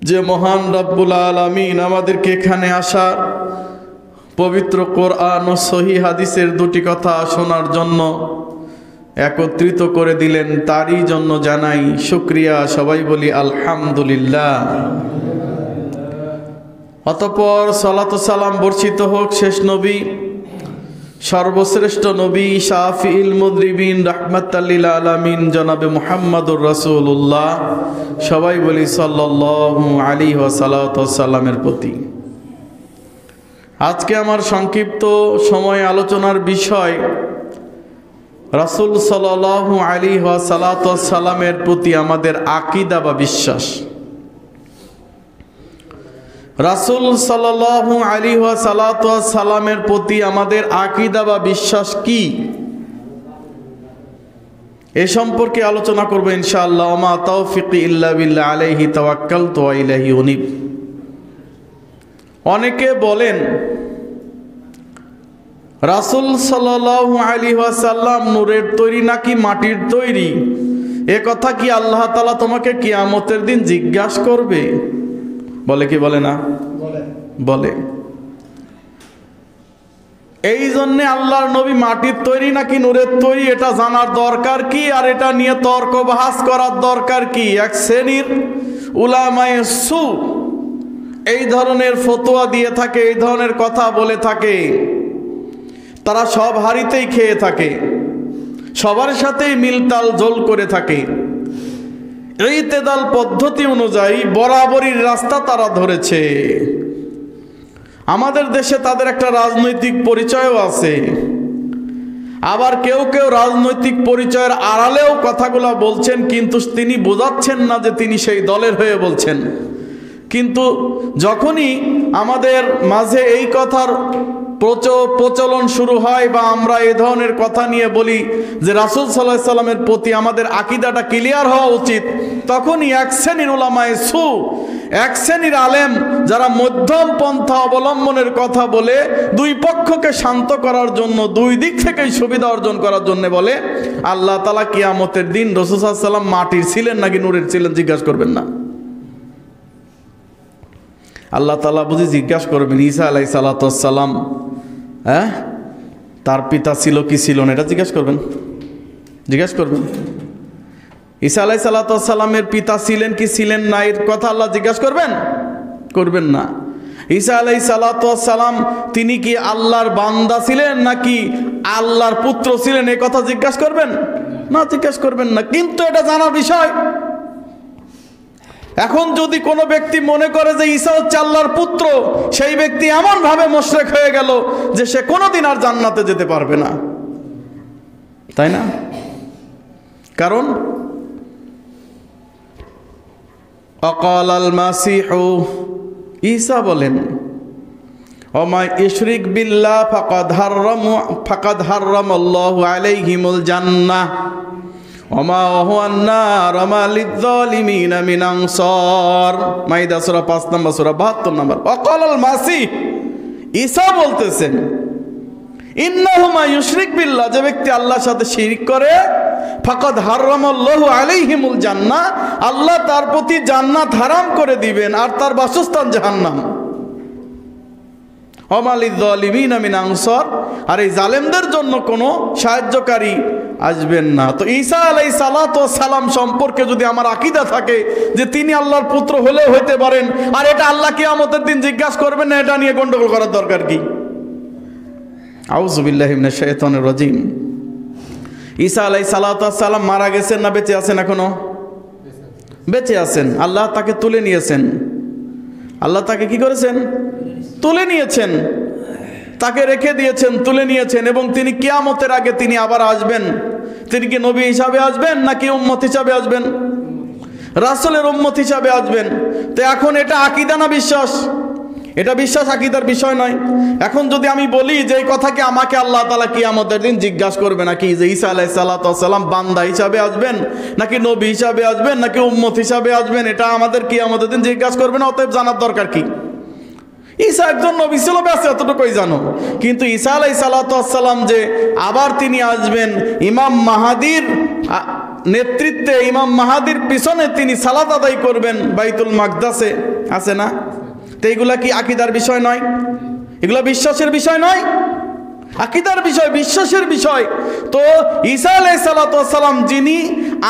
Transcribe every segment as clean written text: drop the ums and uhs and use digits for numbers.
যে মহান রব্বুল আলামিন আমাদেরকে এখানে আসার, পবিত্র কোরআন ও সহিহ হাদিসের দুটি কথা শোনার জন্য একত্রিত করে দিলেন, তারই জন্য জানাই শুকরিয়া। সবাই বলি আলহামদুলিল্লাহ। অতঃপর সালাত ও সালাম বর্ষিত হোক শেষ নবী, সর্বশ্রেষ্ঠ নবী, শাফিউল মুযনিবিন, রাহমাতাল লিল আলামিন জনাবে মুহাম্মদুর রাসূলুল্লাহ, সবাই বলি সাল্লাল্লাহু আলাইহি ওয়াসাল্লামের প্রতি। আজকে আমার সংক্ষিপ্ত সময় আলোচনার বিষয় রাসূল সাল্লাল্লাহু আলাইহি ওয়াসাল্লামের প্রতি আমাদের আকীদা বা বিশ্বাস। রাসূল সাল্লাল্লাহু আলাইহি ওয়াসাল্লামের প্রতি আমাদের আকীদা বা বিশ্বাস কি, এ সম্পর্কে আলোচনা করব ইনশাআল্লাহ। ওমা তাওফিকি ইল্লা বিল্লাহ, আলাইহি তাওয়াক্কালতু ওয়া ইলাইহি উনীব। অনেকে বলেন রাসূল সাল্লাল্লাহু আলাইহি ওয়াসাল্লাম নূরের তৈরি নাকি মাটির তৈরি, এ কথা কি আল্লাহ তাআলা তোমাকে কিয়ামতের দিন জিজ্ঞাসা করবে? বলে কি বলে না? বলে। এই জন্যে আল্লাহর নবী মাটির তৈরি নাকি নূরের তৈরি এটা জানার দরকার কি, আর এটা নিয়ে তর্ক বাহাস করার দরকার কি? এক শ্রেণীর উলামায়ে সু এই ধরনের ফতোয়া দিয়ে থাকে, এই ধরনের কথা বলে থাকে। তারা সব হাড়িতেই খেয়ে থাকে, সবার সাথেই মিলতাল জোল করে থাকে। ইতিদাল পদ্ধতি অনুযায়ী বরাবরই রাস্তা তারা ধরেছে। আমাদের দেশে তাদের একটা রাজনৈতিক পরিচয়ও আছে, আবার কেউ কেউ রাজনৈতিক পরিচয়ের আড়ালেও কথাগুলো বলছেন, কিন্তু তিনি বোঝাচ্ছেন না যে তিনি সেই দলের হয়ে বলছেন। কিন্তু যখনই আমাদের মাঝে এই কথার প্রচলন শুরু হয় বা আমরা এই ধরনের কথা নিয়ে বলি যে রাসূল সাল্লাল্লাহু আলাইহি সাল্লামের প্রতি আমাদের আকীদাটা ক্লিয়ার হওয়া উচিত, তখনই এক শ্রেণীর উলামায়ে সু, এক শ্রেণীর আলেম যারা মধ্যম পন্থা অবলম্বনের কথা বলে দুই পক্ষকে শান্ত করার জন্য, দুই দিক থেকেই সুবিধা অর্জন করার জন্য বলে আল্লাহ তাআলা কিয়ামতের দিন রাসূল সাল্লাল্লাহু আলাইহি সাল্লাম মাটির ছিলেন নাকি নূরের ছিলেন জিজ্ঞাসা করবেন না। আল্লাহ তাআলা বুঝি জিজ্ঞাসা করবেন ঈসা আলাইহিস সালাম তার পিতা ছিল কি ছিল না, এটা জিজ্ঞাসা করবেন? জিজ্ঞাসা করবেন? ঈসা আলাইহিস সালামের পিতা ছিলেন কি ছিলেন না এর কথা আল্লাহ জিজ্ঞাসা করবেন? করবেন না। ঈসা আলাইহিস সালাম তিনি কি আল্লাহর বান্দা ছিলেন নাকি আল্লাহর পুত্র ছিলেন, এই কথা জিজ্ঞাসা করবেন? না, জিজ্ঞাসা করবেন না। কিন্তু এটা জানার বিষয়। এখন যদি কোনো ব্যক্তি মনে করে যে ঈসা হচ্ছে আল্লাহর পুত্র, সেই ব্যক্তি এমন ভাবে মুশরিক হয়ে গেল যে সে কোনোদিন আর জান্নাতে যেতে পারবে না, তাই না? কারণ আকালাল মাসিহু, ঈসা বলেন ওমা ইশরিক বিল্লাহ ফাকাদ হারামাল্লাহু আলাইহিমুল জান্নাহ ওমা ওয়াহুয়ান নার ওমা লিয-যালিমিনা মিন আনসার। মাইদা সূরা 5 নম্বর সূরা 72 নম্বর। ওয়াকালাল মাসিহ, ঈসা বলতেছেন ইন্নাহু মা ইউশরিক বিল্লাহ, যে ব্যক্তি আল্লাহর সাথে শিরক করে, ফাকাদ হারামাল্লাহু আলাইহিমুল জান্নাহ, আল্লাহ তার প্রতি জান্নাত হারাম করে দিবেন আর তার বাসস্থান জাহান্নাম। ওমা লিয-যালিমিনা মিন আনসার, আর এই জালেমদের জন্য কোনো সাহায্যকারী আসবেন না। তো ঈসা আলাইহিস সালাম সম্পর্কে যদি আমার আকীদা থাকে যে তিনি আল্লাহর পুত্র হলেও হইতে পারেন, আর এটা আল্লাহ কিয়ামতের দিন জিজ্ঞাসা করবেন না, এটা নিয়ে গন্ডগোল করার দরকার কি? আউযু বিল্লাহি মিনাশ শাইতানির রাজীম। ঈসা আলাইহিস সালাম মারা গেছেন না বেঁচে আছেন? এখনো বেঁচে আছেন। আল্লাহ তাকে তুলে নিয়েছেন। আল্লাহ তাকে কি করেছেন? তুলে নিয়েছেন, তাকে রেখে দিয়েছেন, তুলে নিয়েছেন। এবং তিনি কিয়ামতের আগে তিনি আবার আসবেন। তিনি কি নবী হিসাবে আসবেন নাকি উম্মত হিসাবে আসবেন? রাসূলের উম্মত হিসাবে আসবেন। তো এখন এটা আকীদা না বিশ্বাস? এটা বিশ্বাস, আকীদার বিষয় নয়। এখন যদি আমি বলি যে এই কথাকে আমাকে আল্লাহ তাআলা কিয়ামতের দিন জিজ্ঞাসা করবে নাকি যে ঈসা আলাইহিস সালাম বান্দা হিসাবে আসবেন নাকি নবী হিসাবে আসবেন নাকি উম্মত হিসাবে আসবেন, এটা আমাদের কিয়ামতের দিন জিজ্ঞাসা করবে না। অতএব জানার দরকার কি? ঈসা একজন নবী ছিল, ব্যাস এতটুকুই জানো। কিন্তু ঈসা আলাইহিস সালাম যে আবার তিনি আসবেন, ইমাম মাহাদির নেতৃত্বে ইমাম মাহাদির পিছনে তিনি সালাত আদায় করবেন বাইতুল মাকদাসে, আছে না? তো এইগুলা কি আকীদার বিষয় নয়? এগুলা বিশ্বাসের বিষয় নয়? আকীদার বিষয়, বিশ্বাসের বিষয়। তো ঈসা আলাইহিস সালাতু ওয়াস সালাম যিনি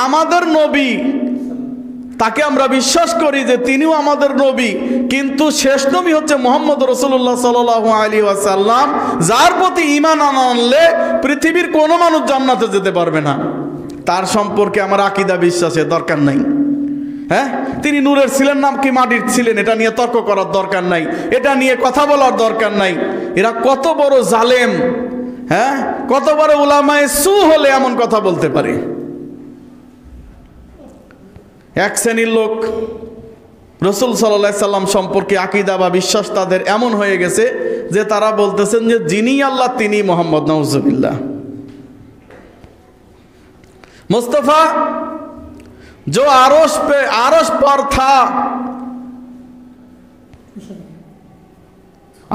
আমাদের নবী, তাকে আমরা বিশ্বাস করি যে তিনিও আমাদের নবী, কিন্তু শেষ নবী হচ্ছে মুহাম্মদ রাসূলুল্লাহ সাল্লাল্লাহু আলাইহি ওয়াসাল্লাম, যার প্রতি ঈমান আনলে পৃথিবীর কোনো মানুষ জান্নাতে যেতে পারবে না। তার সম্পর্কে আমার আকীদা বিশ্বাসের দরকার নাই। হ্যাঁ, তিনি নূরের ছিলেন না কি মাটির ছিলেন, এটা নিয়ে তর্ক করার দরকার নাই, এটা নিয়ে কথা বলার দরকার নাই। এরা কত বড় জালেম, হ্যাঁ, কত বড় উলামায়ে সু হলে এমন কথা বলতে পারে। এক শ্রেণীর লোক রাসূল সাল্লাল্লাহু আলাইহি সাল্লাম সম্পর্কে আকীদা বা বিশ্বাস তাদের এমন হয়ে গেছে যে তারা বলতেছেন যে যিনি আল্লাহ তিনি মুহাম্মদ, নাউজুবিল্লাহ। मुस्तफ़ा जो आरश पर था,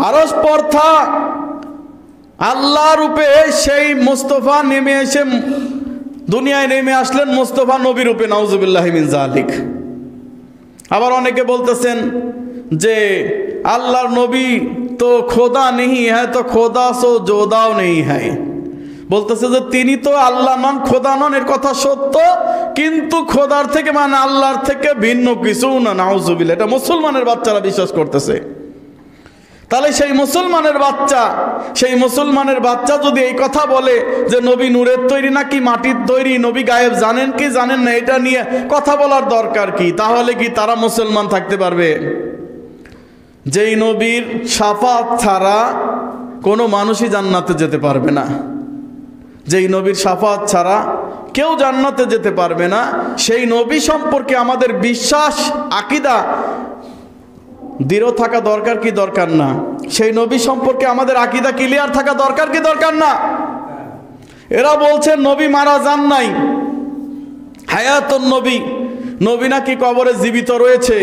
आरश पर था, আল্লাহ রূপে সেই মুস্তফা নেমে এসে দুনিয়ায় নেমে আসলেন মুস্তফা নবী রূপে, নাউজুবিল্লাহি মিন যালিক। আবার অনেকে বলতেছেন যে আল্লাহর নবী তো খোদা নেই হ্যাঁ, তো খোদা সো জোদাও নেই হ্যাঁ। বলতেছে যে তিনি তো আল্লাহ নন, খোদা নন, এর কথা সত্য, কিন্তু খোদার থেকে মানে আল্লাহর থেকে ভিন্ন কিছু না, নাউজুবিল্লাহ। এটা মুসলমানের বাচ্চারা বিশ্বাস করতেছে। তাহলে সেই মুসলমানের বাচ্চা যদি এই কথা বলে যে নবী নূরের তৈরি নাকি মাটির তৈরি, নবী গায়েব জানেন কি জানেন না, এটা নিয়ে কথা বলার দরকার কি? তাহলে কি তারা মুসলমান থাকতে পারবে? যেই নবীর শাফাত ছাড়া কোনো মানুষই জান্নাতে যেতে পারবে না, যেই নবীর শাফাত ছাড়া কেউ জান্নাতে যেতে পারবে না, সেই নবী সম্পর্কে আমাদের বিশ্বাস আকীদা দৃঢ় থাকা দরকার কি দরকার না? সেই নবী সম্পর্কে আমাদের আকীদা ক্লিয়ার থাকা দরকার কি দরকার না? এরা বলছেন নবী মারা যান নাই, হায়াতুন নবী, নবী নাকি কবরে জীবিত রয়েছে।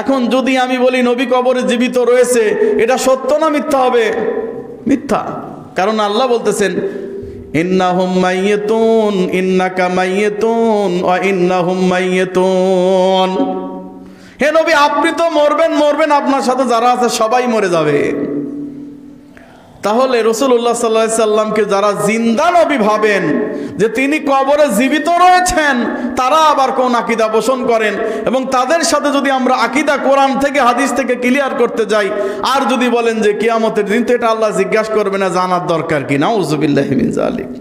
এখন যদি আমি বলি নবী কবরে জীবিত রয়েছে, এটা সত্য না মিথ্যা হবে? মিথ্যা। কারণ আল্লাহ বলতেছেন ইন্নাহুম মাইয়াতুন ইন্নাকা মাইয়াতুন ওয়া ইন্নাহুম মাইয়াতুন। হে নবী, আপনি তো মরবেন, আপনার সাথে যারা আছে সবাই মরে যাবে। তাহলে রাসূলুল্লাহ সাল্লাল্লাহু আলাইহি সাল্লামকে যারা জিন্দা নবী ভাবেন যে তিনি কবরে জীবিত রয়েছেন, তারা আবার কোন আকীদা পোষণ করেন? এবং তাদের সাথে যদি আমরা আকীদা কোরআন থেকে হাদিস থেকে ক্লিয়ার করতে যাই, আর যদি বলেন যে কিয়ামতের দিন, তো এটা আল্লাহ জিজ্ঞাসা করবে না, জানার দরকার কি? নাউজুবিল্লাহি মিন যালিক।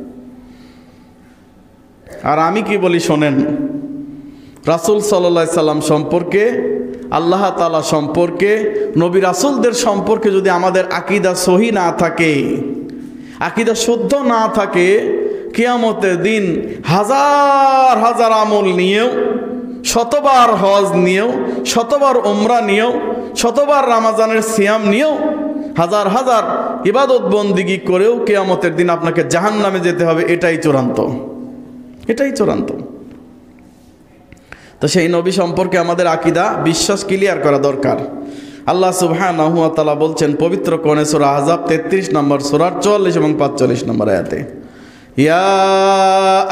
আর আমি কি বলি শোনেন, রাসূল সাল্লাল্লাহু আলাইহি সাল্লাম সম্পর্কে, আল্লাহ তাআলা সম্পর্কে, নবী রাসূলদের সম্পর্কে যদি আমাদের আকীদা সহি না থাকে, আকীদা শুদ্ধ না থাকে, কিয়ামতের দিন হাজার হাজার আমল নিয়েও, শতবার হজ নিয়েও, শতবার উমরা নিয়েও, শতবার রমজানের সিয়াম নিয়েও, হাজার হাজার ইবাদত বন্দিগি করেও কিয়ামতের দিন আপনাকে জাহান্নামে যেতে হবে। এটাই চূড়ান্ত, এটাই চূড়ান্ত। তো সেই নবী সম্পর্কে আমাদের আকীদা বিশ্বাস ক্লিয়ার করা দরকার। আল্লাহ সুবহানাহু ওয়া তাআলা বলছেন পবিত্র কোরআনে সূরা আহজাব 33 নম্বর সূরার 44 এবং 45 নম্বর আয়াতে, ইয়া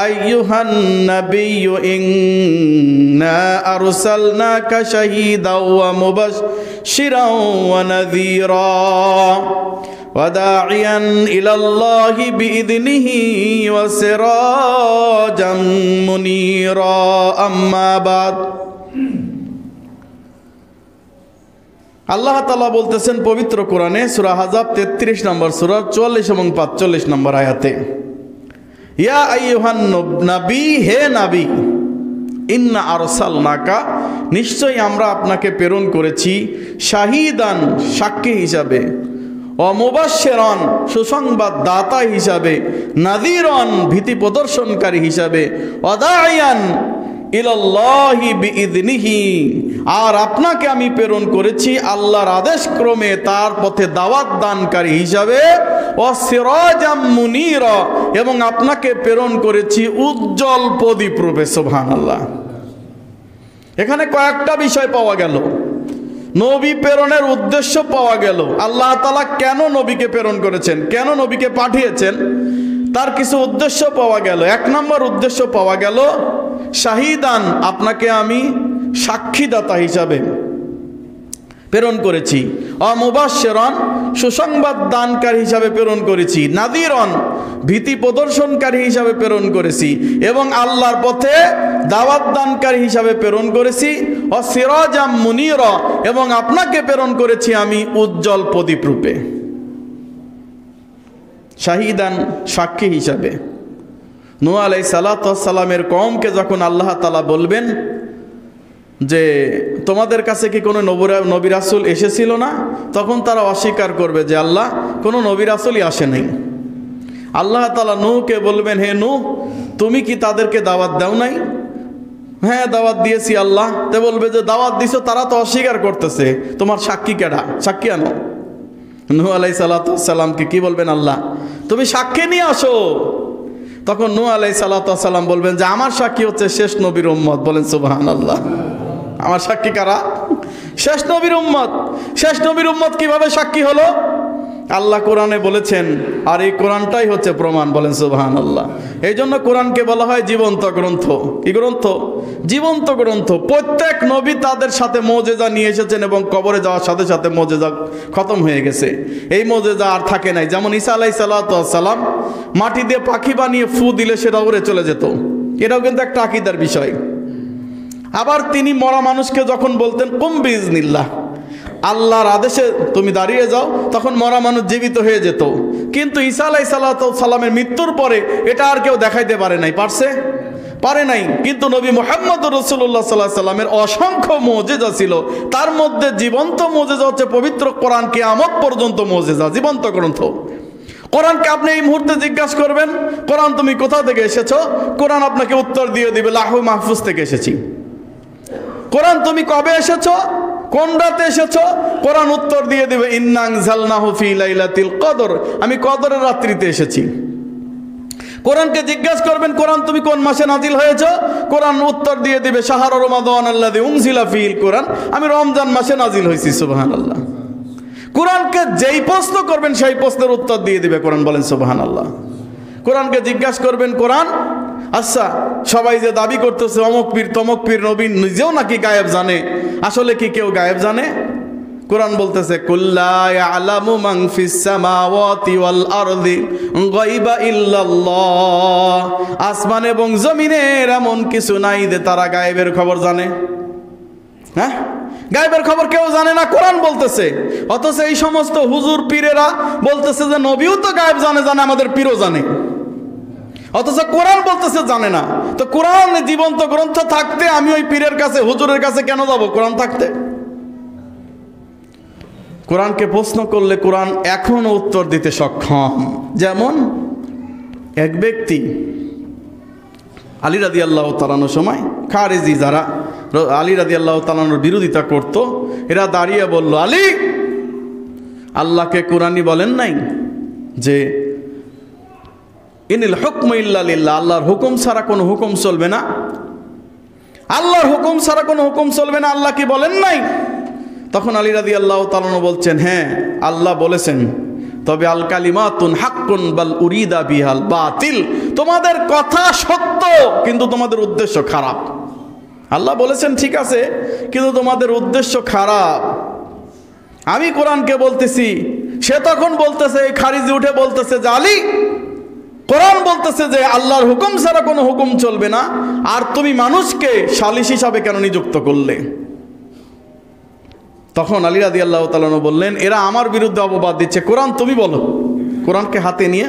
আইয়ুহান নাবিয়্যু ইন্না আরসালনাকা শাহীদাও ওয়া মুবাশশিরাও ওয়া নাযীরা وَدَاعِيًا إِلَى اللَّهِ بِإِذْنِهِ وَسِرَاجًا مُنِيرًا أَمَّا بَعْدُ। আল্লাহ তাআলা বলতেছেন পবিত্র কোরআনে সূরা আহজাব 33 নম্বর সূরা 44 এবং 45 নম্বর আয়াতে, ইয়া আইয়ুহান নবী, হে নবী, ইন্না আরসালনাকা, নিশ্চয়ই আমরা আপনাকে প্রেরণ করেছি, শাহীদান, সাক্ষী হিসাবে, ও মুবাশশিরান, সুসংবাদ দাতা হিসাবে, নাযীরান, ভীতি প্রদর্শনকারী হিসাবে, ওয়া দাঈয়ান ইলাল্লাহি বিইযনিহি, আর আপনাকে আমি প্রেরণ করেছি আল্লাহর আদেশ ক্রমে তার পথে দাওয়াত দানকারী হিসাবে, ওয়া সিরাজাম মুনীরা, এবং আপনাকে প্রেরণ করেছি উজ্জ্বল প্রদীপ রূপে। সুবহানাল্লাহ। এখানে কয়েকটা বিষয় পাওয়া গেল। নবী প্রেরণের উদ্দেশ্য পাওয়া গেল, আল্লাহ তাআলা কেন নবীকে প্রেরণ করেছেন, কেন নবীকে পাঠিয়েছেন, তার কিছু উদ্দেশ্য পাওয়া গেল। এক নম্বর উদ্দেশ্য পাওয়া গেল শাহিদান, আপনাকে আমি সাক্ষীদাতা হিসাবে প্রেরণ করেছি, অমুবাশশিরান, সুসংবাদ দানকারী হিসাবে প্রেরণ করেছি, নাযীরান, ভীতি প্রদর্শনকারী হিসাবে প্রেরণ করেছি, এবং আল্লাহর পথে দাওয়াত দানকারী হিসাবে প্রেরণ করেছি, সিরাজাম মুনীরা, এবং আপনাকে প্রেরণ করেছি আমি উজ্জ্বল প্রদীপ রূপে। শাহিদান, সাক্ষী হিসাবে। নূহ আলাইহিস সালাতু ওয়াস সালামের কওমকে যখন আল্লাহ তাআলা বলবেন যে তোমাদের কাছে কি কোনো নবী রাসূল এসেছিল না, তখন তারা অস্বীকার করবে যে আল্লাহ, কোনো নবী রাসূলই আসে নাই। আল্লাহ তাআলা নূহকে বলবেন, হে নূহ, তুমি কি তাদেরকে দাওয়াত দাও নাই? হ্যাঁ, দাওয়াত দিয়েছি আল্লাহ। তে বলবে যে দাওয়াত দিছো, তারা তো অস্বীকার করতেছে, তোমার সাক্ষী কেডা? সাক্ষী আনো। নূহ আলাইহিস সালাতু ওয়াস সালামকে কি বলবেন আল্লাহ? তুমি সাক্ষী নিয়ে আসো। তখন নূহ আলাইহিস সালাতু ওয়াস সালাম বলবেন যে আমার সাক্ষী হচ্ছে শেষ নবীর উম্মত। বলেন সুবহানাল্লাহ। আমার সাক্ষী কারা? শেষ নবীর উম্মত। শেষ নবীর উম্মত কিভাবে সাক্ষী হলো? আল্লাহ কোরআনে বলেছেন, আর এই কোরআনটাই হচ্ছে প্রমাণ। বলেন সুবহানাল্লাহ। এই জন্য কোরআনকে বলা হয় জীবন্ত গ্রন্থ। কি গ্রন্থ? জীবন্ত গ্রন্থ। প্রত্যেক নবী তাদের সাথে মুজিজা নিয়ে এসেছেন, এবং কবরে যাওয়ার সাথে সাথে মুজিজা খতম হয়ে গেছে। এই মুজিজা আর থাকে নাই। যেমন ঈসা আলাইহিস সালাতু ওয়াস সালাম মাটি দিয়ে পাখি বানিয়ে ফু দিলে সেটা উড়ে চলে যেত। এটাও কিন্তু একটা আকীদার বিষয়। আবার তিনি মরা মানুষকে যখন বলতেন কুম বিইজনিল্লাহ, আল্লাহর আদেশে তুমি দাঁড়িয়ে যাও, তখন মরা মানুষ জীবিত হয়ে যেত। কিন্তু ঈসা আলাইহিস সালাতু ওয়াস সালামের মৃত্যুর পরে এটা আর কেউ দেখাইতে পারে নাই। পারছে? পারে নাই। কিন্তু নবী মুহাম্মদুর রাসূলুল্লাহ সাল্লাল্লাহু আলাইহি সাল্লামের অসংখ্য মুজিজা ছিল। তার মধ্যে জীবন্ত মুজিজা হচ্ছে পবিত্র কোরআন, কিয়ামত পর্যন্ত মুজিজা, জীবন্ত গ্রন্থ। কোরআনকে আপনি এই মুহূর্তে জিজ্ঞাসা করবেন, কোরআন তুমি কোথা থেকে এসেছো? কোরআন আপনাকে উত্তর দিয়ে দিবে, লাউহে মাহফুজ থেকে এসেছি। কোরআন তুমি কবে এসেছো? কোন রাতে এসেছো? কোরআন উত্তর দিয়ে দিবে, ইন্না আনজালনাহু ফি লাইলাতিল কদর, আমি কদরের রাত্রিতে এসেছি। কোরআনকে জিজ্ঞাসা করবেন, কোরআন তুমি কোন মাসে নাজিল হয়েছো? কোরআন উত্তর দিয়ে দিবে, শাহরু রমাদান আল্লাযী উনজিলা ফীহিল কোরআন, আমি রমজান মাসে নাজিল হয়েছি। সুবহানাল্লাহ। কোরআনকে যেই প্রশ্ন করবেন সেই প্রশ্নের উত্তর দিয়ে দিবে কোরআন। বলেন সুবহানাল্লাহ। কোরআনকে জিজ্ঞাসা করবেন, কোরআন আচ্ছা সবাই যে দাবি করতেছে অমুক পীর তমুক পীর, নবী নিজেও নাকি গায়েব জানে, আসলে কি কেউ গায়েব জানে? কোরআন বলতেছে, কুল্লা ইয়ালামু মান ফিস সামাওয়াতি ওয়াল আরদি গায়বা ইল্লাল্লাহ, আসমান এবং জমিনের এমন কিছু নাই যে তারা গায়েবের খবর জানে। হ্যাঁ, গায়েবের খবর কেউ জানে না, কোরআন বলতেছে। অথচ এই সমস্ত হুজুর পীরেরা বলতেছে যে নবীও তো গায়েব জানে, আমাদের পীরও জানে। অথচ কোরআন বলতেছে জানে না। তো কোরআন জীবন্ত গ্রন্থ থাকতে আমি ওই পীরের কাছে, হুজুরের কাছে কেন যাব? কোরআন থাকতে। কোরআনকে প্রশ্ন করলে কোরআন এখনো উত্তর দিতে সক্ষম। যেমন এক ব্যক্তি আলী রাদিয়াল্লাহু তাআলার সময় খারেজি যারা আলী রাদিয়াল্লাহু তাআলার বিরোধিতা করত, এরা দাঁড়িয়ে বলল, আলী, আল্লাহকে কোরআনই বলেন নাই যে ইনিল হুকমু ইল্লা লিল্লাহ, আল্লাহর হুকুম ছাড়া কোনো হুকুম চলবে না? আল্লাহর হুকুম ছাড়া কোনো হুকুম চলবে না, আল্লাহ কি বলেন নাই? তখন আলী রাদিয়াল্লাহু তাআলা বলছেন, হ্যাঁ আল্লাহ বলেছেন, তবে আল কালিমাতুন হাক্কুন বাল উরিদা বিহাল বাতিল, তোমাদের কথা সত্য কিন্তু তোমাদের উদ্দেশ্য খারাপ। আল্লাহ বলেছেন ঠিক আছে, কিন্তু তোমাদের উদ্দেশ্য খারাপ। আমি কোরআনকে বলতেছি, সে তখন বলতেছে, এই খারিজি উঠে বলতেছে যে আলী, কোরআন বলতেছে যে আল্লাহর হুকুম ছাড়া কোনো হুকুম চলবে না, আর তুমি মানুষকে সালিশ হিসাবে কেন নিযুক্ত করলে? তখন আলী রাদিয়াল্লাহু তাআলা বললেন, এরা আমার বিরুদ্ধে অপবাদ দিচ্ছে, কোরআন তুমি বলো। কোরআনকে হাতে নিয়ে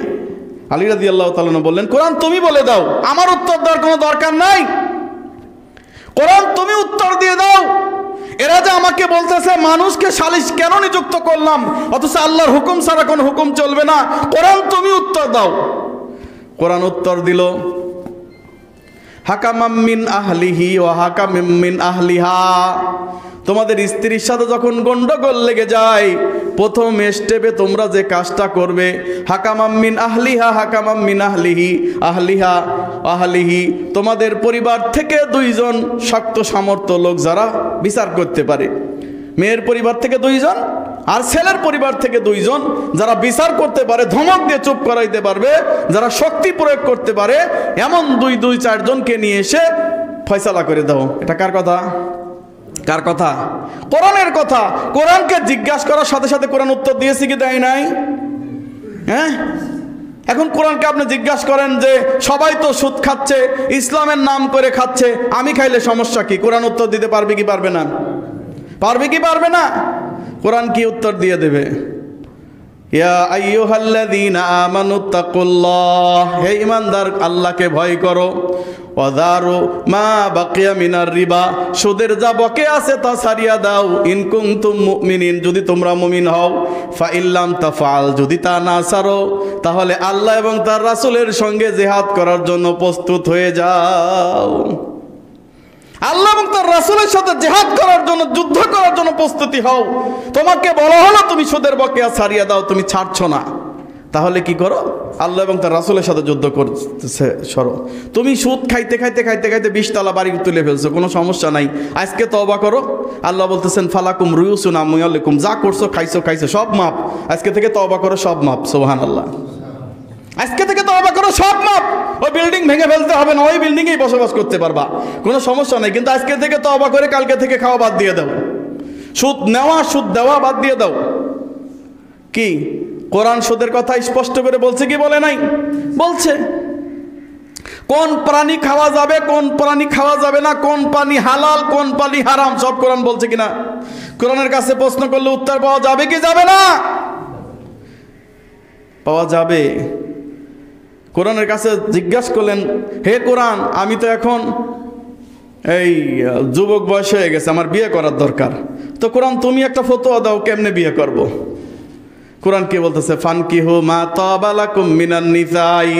আলী রাদিয়াল্লাহু তাআলা বললেন, কোরআন তুমি বলে দাও, আমার উত্তর দেওয়ার কোনো দরকার নাই, কোরআন তুমি উত্তর দিয়ে দাও। এরা যে আমাকে বলতেছে মানুষকে সালিশ কেন নিযুক্ত করলাম, অথচ আল্লাহর হুকুম ছাড়া কোনো হুকুম চলবে না, কোরআন তুমি উত্তর দাও। কোরআন উত্তর দিল, হাকামাম মিন আহলিহি ওয়া হাকামিম মিন আহলিহা, তোমাদের স্ত্রীর সাথে যখন গন্ডগোল লেগে যায়, প্রথম স্টেপে তোমরা যে কাজটা করবে, হাকামাম মিন আহলিহা হাকামাম মিন আহলিহি আহলিহা আহলিহি, তোমাদের পরিবার থেকে দুইজন শক্ত সামর্থ্য লোক যারা বিচার করতে পারে, মেয়ের পরিবার থেকে দুইজন আর ছেলের পরিবার থেকে দুইজন যারা বিচার করতে পারে, ধমক দিয়ে চুপ করাইতে পারবে, যারা শক্তি প্রয়োগ করতে পারে, এমন দুই চারজনকে নিয়ে এসে ফয়সালা করে দাও। এটা কার কথা? কার কথা? কোরআনের কথা। কোরআনকে জিজ্ঞাসা করার সাথে সাথে কোরআন উত্তর দিয়েছে কি দেয় নাই? হ্যাঁ, এখন কোরআনকে আপনি জিজ্ঞাসা করেন যে সবাই তো সুদ খাচ্ছে, ইসলামের নাম করে খাচ্ছে, আমি খাইলে সমস্যা কি? কোরআন উত্তর দিতে পারবে কি পারবে না? পারবে কি পারবে না? কোরআন কি উত্তর দিয়ে দেবে? ইয়া আইয়ুহাল্লাযীনা আমানুত্তাকুল্লাহ, হে ঈমানদার আল্লাহকে ভয় করো। ওয়াযারু মা বাকিয়া মিনার রিবা, সুদের যা বকে আছে তা ছাড়িয়া দাও। ইন কুনতুম মুমিনিন, যদি তোমরা মুমিন হও। ফা ইল্লাম তাফআল, যদি তা না ছাড়ো তাহলে আল্লাহ এবং তার রাসূলের সঙ্গে জিহাদ করার জন্য প্রস্তুত হয়ে যাও। আল্লাহ এবং তার রাসূলের সাথে জিহাদ করার জন্য, যুদ্ধ করার জন্য প্রস্তুতি হও। তোমাকে বলা হলো তুমি সুদের বকেয়া ছাড়িয়ে দাও, তুমি ছাড়ছো না, তাহলে কি করো? আল্লাহ এবং তার রাসূলের সাথে যুদ্ধ করতেছে সরো। তুমি সুদ খাইতে খাইতে খাইতে খাইতে 20 তলা বাড়ি তুলে ফেলছো, কোনো সমস্যা নাই, আজকে তওবা করো। আল্লাহ বলতেছেন ফালাকুম রুয়ুসুন আমওয়ালিকুম, যা করছো খাইছো সব মাপ, আজকে থেকে তওবা করো, সব মাপ। সুবহানাল্লাহ। আজকে থেকে তওবা করো, সব মাপ। ওই বিল্ডিং ভেঙে ফেলতে হবে না, ওই বিল্ডিংয়েই বসবাস করতে পারবা, কোনো সমস্যা নাই, কিন্তু আজকে থেকে তওবা করে কালকে থেকে খাওয়া বাদ দিয়ে দাও, সুদ নেওয়া সুদ দেওয়া বাদ দিয়ে দাও। কি কোরআন সুদের কথা স্পষ্ট করে বলছে কি বলে নাই? বলছে। কোন প্রাণী খাওয়া যাবে, কোন প্রাণী খাওয়া যাবে না, কোন প্রাণী হালাল, কোন প্রাণী হারাম, সব কোরআন বলছে কিনা? কোরআনের কাছে প্রশ্ন করলে উত্তর পাওয়া যাবে কি যাবে না? পাওয়া যাবে। কোরআনের কাছে জিজ্ঞাসা করলেন, হে কোরআন, আমি তো এখন এই যুবক বয়স হয়ে গেছে, আমার বিয়ে করার দরকার, তো কোরআন তুমি একটা ফতোয়া দাও, কেমনে বিয়ে করব? কোরআন কি বলতেছে? ফানকিহু মা তাবা লাকুম মিনান নিসাই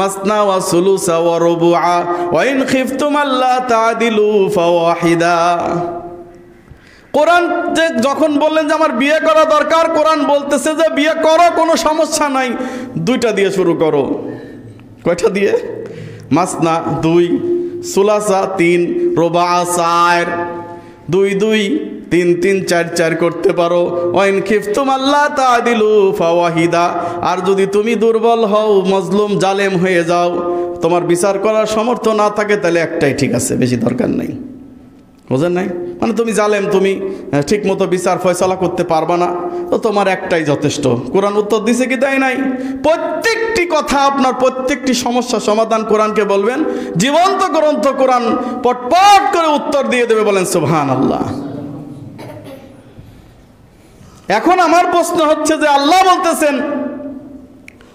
মাসনা ওয়া সুলুসা ওয়া রুবুআ ওয়া ইন খিফতুম আল্লা তা'দিলু ফাওয়াহিদা। কোরআন যে যখন বললেন যে আমার বিয়ে করা দরকার, কোরআন বলতেছে যে বিয়ে করো, কোনো সমস্যা নাই, দুইটা দিয়ে শুরু করো। কয়টা দিয়ে? মাসনা 2, সুলাসা 3, রুবা 4, 2 2, 3 3, 4 4 করতে পারো। ওয়াইন খিফতুম আল্লাহ তা'দিলু ফাওয়াহিদা, আর যদি তুমি দুর্বল হও, মজলুম জালেম হয়ে যাও, তোমার বিচার করার সামর্থ্য না থাকে, তাহলে একটাই ঠিক আছে, বেশি দরকার নেই। বুঝেন নাই? মানে তুমি জালেম, তুমি ঠিক মতো বিচার ফয়সালা করতে পারবা না, তো তোমার একটাই যথেষ্ট। কোরআন উত্তর দিছে কি দেয় নাই? প্রত্যেকটি কথা, আপনার প্রত্যেকটি সমস্যা সমাধান কোরআনকে বলবেন, জীবন্ত গ্রন্থ কোরআন পটপট করে উত্তর দিয়ে দেবে। বলেন সুবহানাল্লাহ। এখন আমার প্রশ্ন হচ্ছে যে আল্লাহ বলতেছেন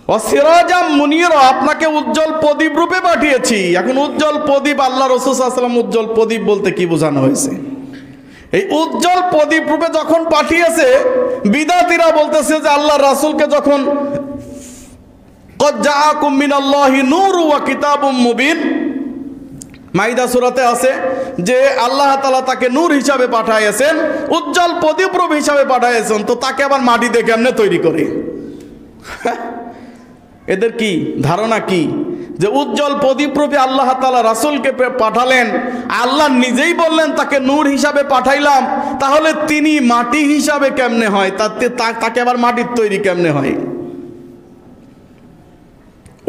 ওয়াসিরাজাম মুনিরা, আপনাকে উজ্জ্বল প্রদীপ রূপে পাঠিয়েছি। এখন উজ্জ্বল প্রদীপ, আল্লাহ রাসূল সাল্লাল্লাহু আলাইহি ওয়াসাল্লাম উজ্জ্বল প্রদীপ বলতে কি বোঝানো হয়েছে? এই উজ্জ্বল প্রদীপ রূপে যখন পাঠিয়েছে, বিদাতীরা বলতেছে যে আল্লাহ রাসূলকে যখন ক্বাদ জাআকুম মিনাল্লাহি নূরুন ওয়া কিতাবুম মুবিন, মাইদা সূরাতে আছে যে আল্লাহ তাআলা তাকে নূর হিসাবে পাঠাইয়েছেন, উজ্জ্বল প্রদীপ রূপ হিসাবে পাঠাইয়েছেন, তো তাকে আবার মাটি দিয়ে কেমনে তৈরি করে? এদের কি ধারণা কি যে উজ্জ্বল প্রদীপ রূপে আল্লাহ তাআলা রাসূলকে পাঠালেন, আল্লাহ নিজেই বললেন তাকে নূর হিসাবে পাঠাইলাম, তাহলে তিনি মাটি হিসাবে কেমনে হয়? তাকে আবার মাটির তৈরি কেমনে হয়?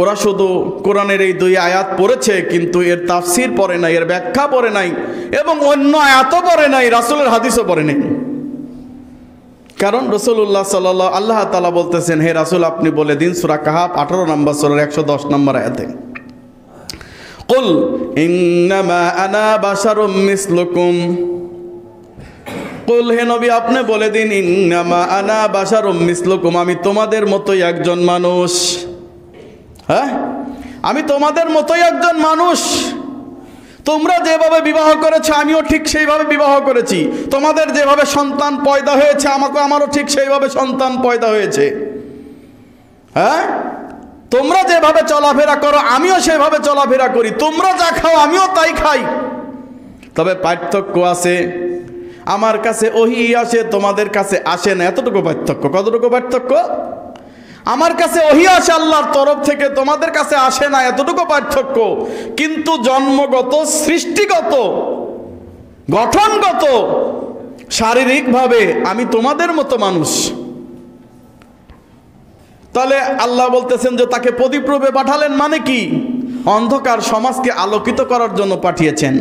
ওরা শুধু কোরআনের এই 2 আয়াত পড়েছে, কিন্তু এর তাফসীর পড়ে নাই, এর ব্যাখ্যা পড়ে নাই, এবং অন্য আয়াতও পড়ে নাই, রাসূলের হাদিসও পড়ে নাই। কারণ রাসূলুল্লাহ সাল্লাল্লাহু আল্লাহ তাআলা বলতেছেন, হে রাসূল আপনি বলে দিন, সূরা কাহাফ 18 নম্বর সূরার 110 নম্বর আয়াতে, কুল ইন্নামা আনা বাশারুম মিসলুকুম, কুল হে নবী আপনি বলে দিন, ইন্নামা আনা বাশারুম মিসলুকুম, আমি তোমাদের মতোই একজন মানুষ। হ্যাঁ, আমি তোমাদের মতোই একজন মানুষ। তোমরা যেভাবে বিবাহ করেছো আমিও ঠিক সেইভাবে বিবাহ করেছি, তোমাদের যেভাবে সন্তান পয়দা হয়েছে আমারও ঠিক সেইভাবে সন্তান পয়দা হয়েছে। হ্যাঁ, তোমরা যেভাবে চলাফেরা করো আমিও সেভাবে চলাফেরা করি, তোমরা যা খাও আমিও তাই খাই, তবে পার্থক্য আছে, আমার কাছে ওহী আসে, তোমাদের কাছে আসে না, এতটুকু পার্থক্য। কতটুকু পার্থক্য? আমার কাছে ওহী আসে আল্লাহর তরফ থেকে, তোমাদের কাছে আসে না, এতটুকু পার্থক্য। কিন্তু জন্মগত, সৃষ্টিগত, গঠনগত, শারীরিকভাবে আমি তোমাদের মতো মানুষ। তাহলে আল্লাহ বলতেছেন যে তাকে প্রদীপ রূপে পাঠালেন, মানে কি? অন্ধকার সমাজকে আলোকিত করার জন্য পাঠিয়েছেন।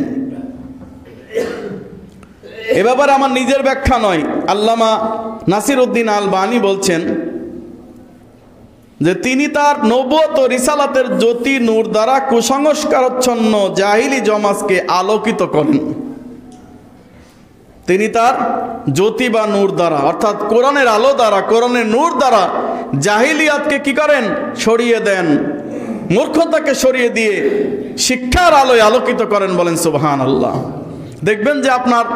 এ ব্যাপারে আমার নিজের ব্যাখ্যা নয়, আল্লামা নাসিরউদ্দিন আলবানী বলছেন যে তিনি তার নবুয়ত ও রিসালাতের জ্যোতি নূর দ্বারা কুসংস্কারচ্ছন্ন জাহিলি সমাজকে আলোকিত করেন। তিনি তার জ্যোতি বা নূর দ্বারা, অর্থাৎ কোরআনের আলো দ্বারা, কোরআনের নূর দ্বারা জাহিলিয়াতকে কি করেন? সরিয়ে দেন, মূর্খতাকে সরিয়ে দিয়ে শিক্ষার আলোয় আলোকিত করেন। বলেন সুবহানাল্লাহ। দেখবেন যে আপনার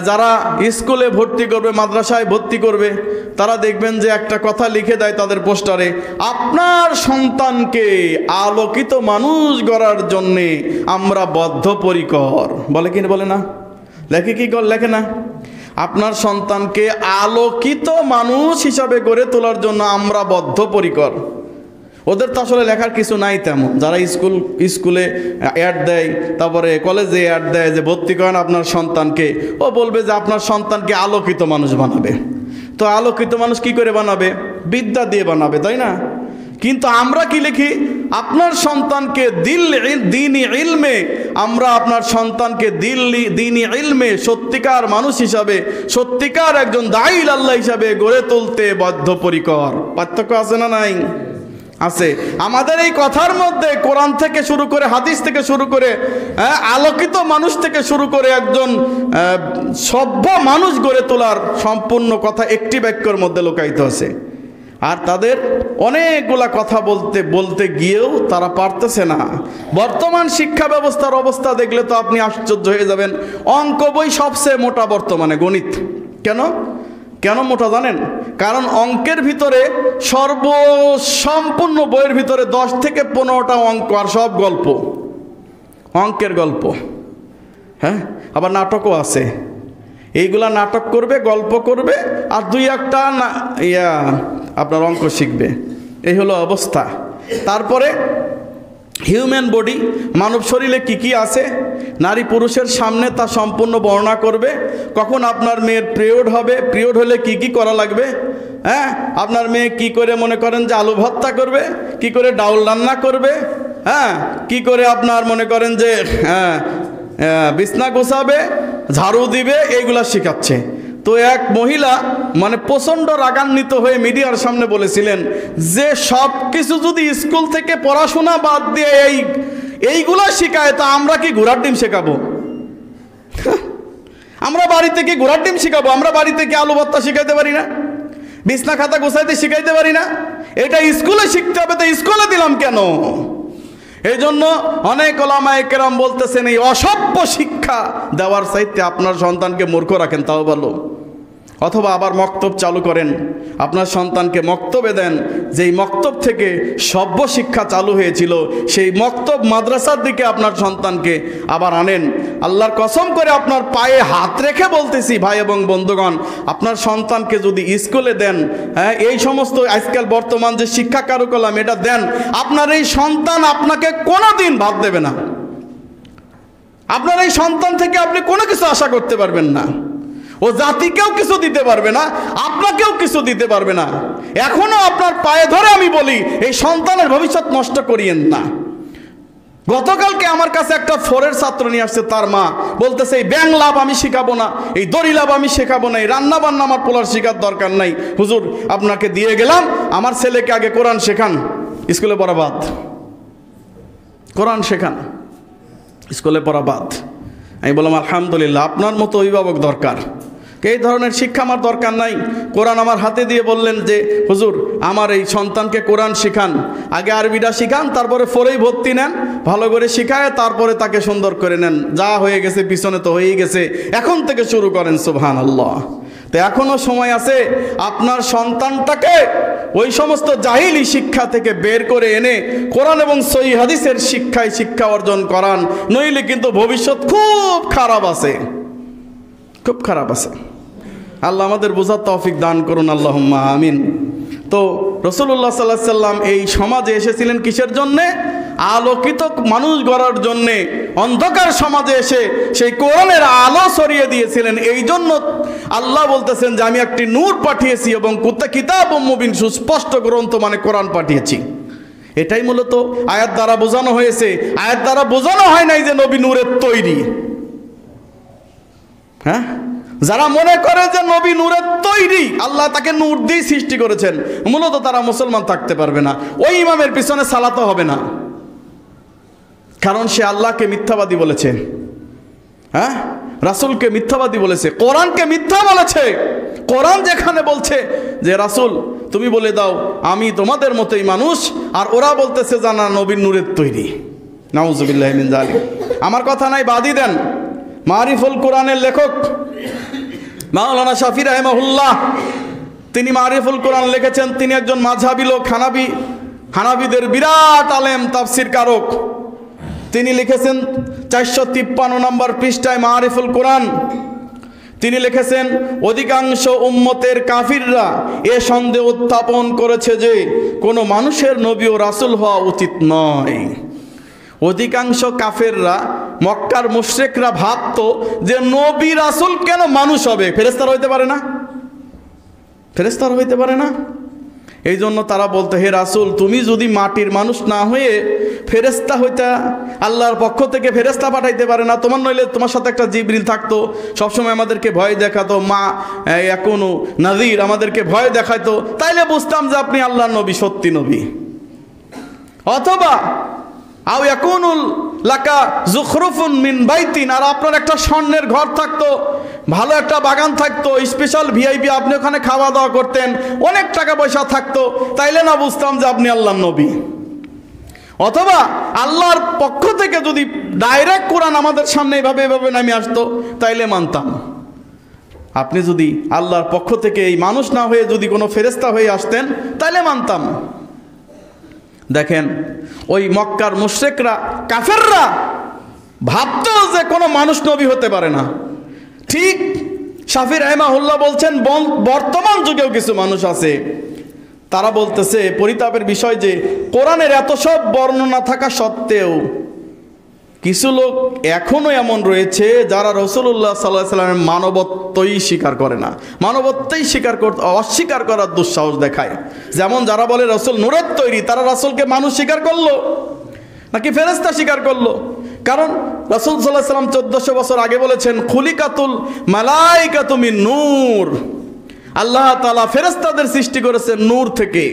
যারা স্কুলে ভর্তি করবে, মাদ্রাসায় ভর্তি করবে, তারা দেখবেন যে একটা কথা লিখে দেয় তাদের পোস্টারে, আপনার সন্তানকে আলোকিত মানুষ গড়ার জন্যে আমরা বদ্ধপরিকর। বলে কি বলে না? লেখে কি লেখে না? আপনার সন্তানকে আলোকিত মানুষ হিসাবে গড়ে তোলার জন্য আমরা বদ্ধপরিকর। ওদের তো আসলে লেখার কিছু নাই তেমন। যারা স্কুলে অ্যাড দেয়, তারপরে কলেজে অ্যাড দেয় যে ভর্তি করেন আপনার সন্তানকে, ও বলবে যে আপনার সন্তানকে আলোকিত মানুষ বানাবে। তো আলোকিত মানুষ কি করে বানাবে? বিদ্যা দিয়ে বানাবে, তাই না? কিন্তু আমরা কি লিখি? আপনার সন্তানকে দ্বীনি ইলমে, আমরা আপনার সন্তানকে দ্বীনি ইলমে সত্যিকার মানুষ হিসাবে, সত্যিকার একজন দাঈল আল্লাহ হিসাবে গড়ে তুলতে বদ্ধপরিকর। পার্থক্য আছে না নাই? আছে। আমাদের এই কথার মধ্যে কোরআন থেকে শুরু করে, হাদিস থেকে শুরু করে, আলোকিত মানুষ থেকে শুরু করে একজন সভ্য মানুষ গড়ে তোলার সম্পূর্ণ কথা একটি বাক্যের মধ্যে লুকায়িত আছে। আর তাদের অনেকগুলা কথা বলতে গিয়েও তারা পারতেছে না। বর্তমান শিক্ষা ব্যবস্থার অবস্থা দেখলে তো আপনি আশ্চর্য হয়ে যাবেন। অঙ্ক বই সবচেয়ে মোটা বর্তমানে, গণিত। কেন মোটা জানেন? কারণ অঙ্কের ভিতরে সম্পূর্ণ বইয়ের ভিতরে 10 থেকে 15টা অঙ্ক, আর সব গল্প, অঙ্কের গল্প। হ্যাঁ, আবার নাটকও আছে। এইগুলা নাটক করবে, গল্প করবে, আর 2-1টা আপনার অঙ্ক শিখবে। এই হলো অবস্থা। তারপরে হিউম্যান বডি, মানব শরীরে কি কি আছে, নারী পুরুষের সামনে তা সম্পূর্ণ বর্ণনা করবে। কখন আপনার মেয়ের পিরিয়ড হবে, পিরিয়ড হলে কি কি করা লাগবে, হ্যাঁ, আপনার মেয়ে কি করে মনে করেন যে আলু ভর্তা করবে, কি করে ডাউল রান্না করবে, হ্যাঁ, কি করে আপনার মনে করেন যে বিছনা গোছাবে, ঝাড়ু দিবে, এইগুলা শেখাচ্ছে। তো এক মহিলা মানে প্রচণ্ড রাগান্বিত হয়ে মিডিয়ার সামনে বলেছিলেন যে সব কিছু যদি স্কুল থেকে পড়াশোনা বাদ দিয়ে এইগুলা শেখায়, তা আমরা কি ঘোড়ার ডিম শেখাবো? আমরা বাড়িতে কি ঘোড়ার ডিম শেখাবো? আমরা বাড়িতে কি আলু ভর্তা শিখাইতে পারি না? বিছনা খাতা গোছাইতে শিখাইতে পারি না? এটা স্কুলে শিখতে হবে, তো স্কুলে দিলাম কেন? এই জন্য অনেক ওলামায়ে কেরাম বলতেছেন এই অসভ্য শিক্ষা দেওয়ার চাইতে আপনার সন্তানকে মূর্খ রাখেন, তাও ভালো। অথবা আবার মক্তব চালু করেন, আপনার সন্তানকে মক্তবে দেন, যেই মক্তব থেকে সভ্য শিক্ষা চালু হয়েছিল, সেই মক্তব মাদ্রাসার দিকে আপনার সন্তানকে আবার আনেন। আল্লাহর কসম করে আপনার পায়ে হাত রেখে বলতেছি ভাই এবং বন্ধুগণ, আপনার সন্তানকে যদি স্কুলে দেন, হ্যাঁ, এই সমস্ত আজকাল বর্তমান যে শিক্ষা কারিকুলাম এটা দেন, আপনার এই সন্তান আপনাকে কোনোদিন বাদ দেবে না। আপনার এই সন্তান থেকে আপনি কোনো কিছু আশা করতে পারবেন না। ও জাতিকেও কিছু দিতে পারবে না, আপনাকেও কিছু দিতে পারবে না। এখনো আপনার পায়ে ধরে আমি বলি, এই সন্তানের ভবিষ্যৎ নষ্ট করিয়েন না। গতকালকে আমার কাছে একটা 4-এর ছাত্র নিয়ে আসছে, তার মা বলতেছে এই ব্যাং লাভ আমি শিখাবো না, এই দড়ি লাভ আমি শেখাবো না, এই রান্না বান্না আমার পোলার শেখার দরকার নাই। হুজুর আপনাকে দিয়ে গেলাম, আমার ছেলেকে আগে কোরআন শেখান, স্কুলে পড়া বাদ। কোরআন শেখান, স্কুলে পড়া বাদ। আমি বললাম আলহামদুলিল্লাহ, আপনার মতো অভিভাবক দরকার। এই ধরনের শিক্ষা আমার দরকার নাই। কোরআন আমার হাতে দিয়ে বললেন যে হুজুর আমার এই সন্তানকে কোরআন শিখান, আগে আরবিটা শিখান, তারপরে 4-এই ভর্তি নেন, ভালো করে শিখায় তারপরে তাকে সুন্দর করে নেন। যা হয়ে গেছে পিছনে তো হয়েই গেছে, এখন থেকে শুরু করেন। সুবহানাল্লাহ। তো এখনো সময় আছে, আপনার সন্তানটাকে ওই সমস্ত জাহিলি শিক্ষা থেকে বের করে এনে কোরআন এবং সহিহ হাদিসের শিক্ষায় শিক্ষা অর্জন করান, নইলে কিন্তু ভবিষ্যৎ খুব খারাপ আছে, খুব খারাপ আছে। আল্লাহ আমাদের বোঝার তৌফিক দান করুন, আল্লাহুম্মা আমিন। তো রাসূলুল্লাহ সাল্লাল্লাহু আলাইহি সাল্লাম এই সমাজে এসেছিলেন কিসের জন্যে? আলোকিত মানুষ গড়ার জন্যে। অন্ধকার সমাজে এসে সেই কোরআনের আলো ছড়িয়ে দিয়েছিলেন। এই জন্য আল্লাহ বলতেছেন যে আমি একটি নূর পাঠিয়েছি এবং কিতাবুম মুবিন, সুস্পষ্ট গ্রন্থ মানে কোরআন পাঠিয়েছি। এটাই মূলত আয়াত দ্বারা বোঝানো হয়েছে। আয়াত দ্বারা বোঝানো হয় নাই যে নবী নূরের তৈরি। হ্যাঁ, যারা মনে করে যে নবী নূরের তৈরি, আল্লাহ তাকে নূর দিয়ে সৃষ্টি করেছেন, মূলত তারা মুসলমান থাকতে পারবে না। ওই ইমামের পিছনে সালাতও হবে না, কারণ সে আল্লাহকে মিথ্যাবাদী বলেছে, হ্যাঁ, রাসূলকে মিথ্যাবাদী বলেছে, কোরআনকে মিথ্যা বলেছে। কোরআন যেখানে বলছে যে রাসূল তুমি বলে দাও আমি তোমাদের মতোই মানুষ, আর ওরা বলতেছে জানা নবীর নূরের তৈরি। নাউজুবিল্লাহি মিন যালিক। আমার কথা নাই, বাদই দেন। মারিফুল কোরআনের লেখক মাওলানা শাফি রাহিমাহুল্লাহ, তিনি মারিফুল কোরআন লিখেছেন। তিনি একজন মাযহাবী লোক, হানাবিদের বিরাট আলেম, তাফসীর কারক। তিনি লিখেছেন 453 নম্বর পৃষ্ঠায় মারিফুল কোরআন, তিনি লিখেছেন অধিকাংশ উম্মতের কাফিররা এ সন্দেহ উত্থাপন করেছে যে কোনো মানুষের নবী ও রাসূল হওয়া উচিত নয়। অধিকাংশ কাফেররা, মক্কার মুশরিকরা ভাবতো যে নবী রাসূল কেন মানুষ হবে, ফেরেশতার হইতে পারে না, ফেরেশতার হইতে পারে না। এই জন্য তারা বলতো হে রাসূল তুমি যদি মাটির মানুষ না হয়ে ফেরেশতা হইতা, আল্লাহর পক্ষ থেকে ফেরেশতা পাঠাইতে পারে না তোমার, নইলে তোমার সাথে একটা জিবরিল থাকতো, সবসময় আমাদেরকে ভয় দেখাতো, মা এখনো নাযীর আমাদেরকে ভয় দেখাইতো, তাইলে বুঝতাম যে আপনি আল্লাহর নবী, সত্যি নবী। অথবা আও ইয়াকুনুল লাকা যুখরুফুন মিন বাইতিন, আর আপনার একটা স্বর্ণের ঘর থাকতো, ভালো একটা বাগান থাকতো, স্পেশাল ভিআইপি, আপনি ওখানে খাওয়া দাওয়া করতেন, অনেক টাকা পয়সা থাকতো, তাইলে না বুঝতাম যে আপনি আল্লাহর নবী। অথবা আল্লাহর পক্ষ থেকে যদি ডাইরেক্ট কোরআন আমাদের সামনে এভাবে এভাবে নামে আসতো, তাইলে মানতাম। আপনি যদি আল্লাহর পক্ষ থেকে এই মানুষ না হয়ে যদি কোনো ফেরেশতা হয়ে আসতেন, তাইলে মানতাম। দেখেন, ওই মক্কার মুশরিকরা, কাফেররা ভাবতো যে কোনো মানুষ নবী হতে পারে না। ঠিক শাফি রাহিমাহুল্লাহ বলছেন বর্তমান যুগেও কিছু মানুষ আছে, তারা বলতেছে পরিতাপের বিষয় যে কোরআনের এত সব বর্ণনা থাকা সত্ত্বেও কিছু লোক এখনো এমন রয়েছে যারা রাসূলুল্লাহ সাল্লাল্লাহু আলাইহি ওয়াসাল্লামের মানবত্বই স্বীকার করে না, মানবত্বই অস্বীকার করার দুঃসাহস দেখায়। যেমন যারা বলে রাসূল নূরের তৈরি, তারা রাসূলকে মানুষ স্বীকার করলো নাকি ফেরেশতা স্বীকার করলো? কারণ রাসূল সাল্লাল্লাহু আলাইহি ওয়াসাল্লাম 1400 বছর আগে বলেছেন খুলিকাতুল মালাইকাতু মিন নূর, আল্লাহ তাআলা ফেরেশতাদের সৃষ্টি করেছেন নূর থেকে।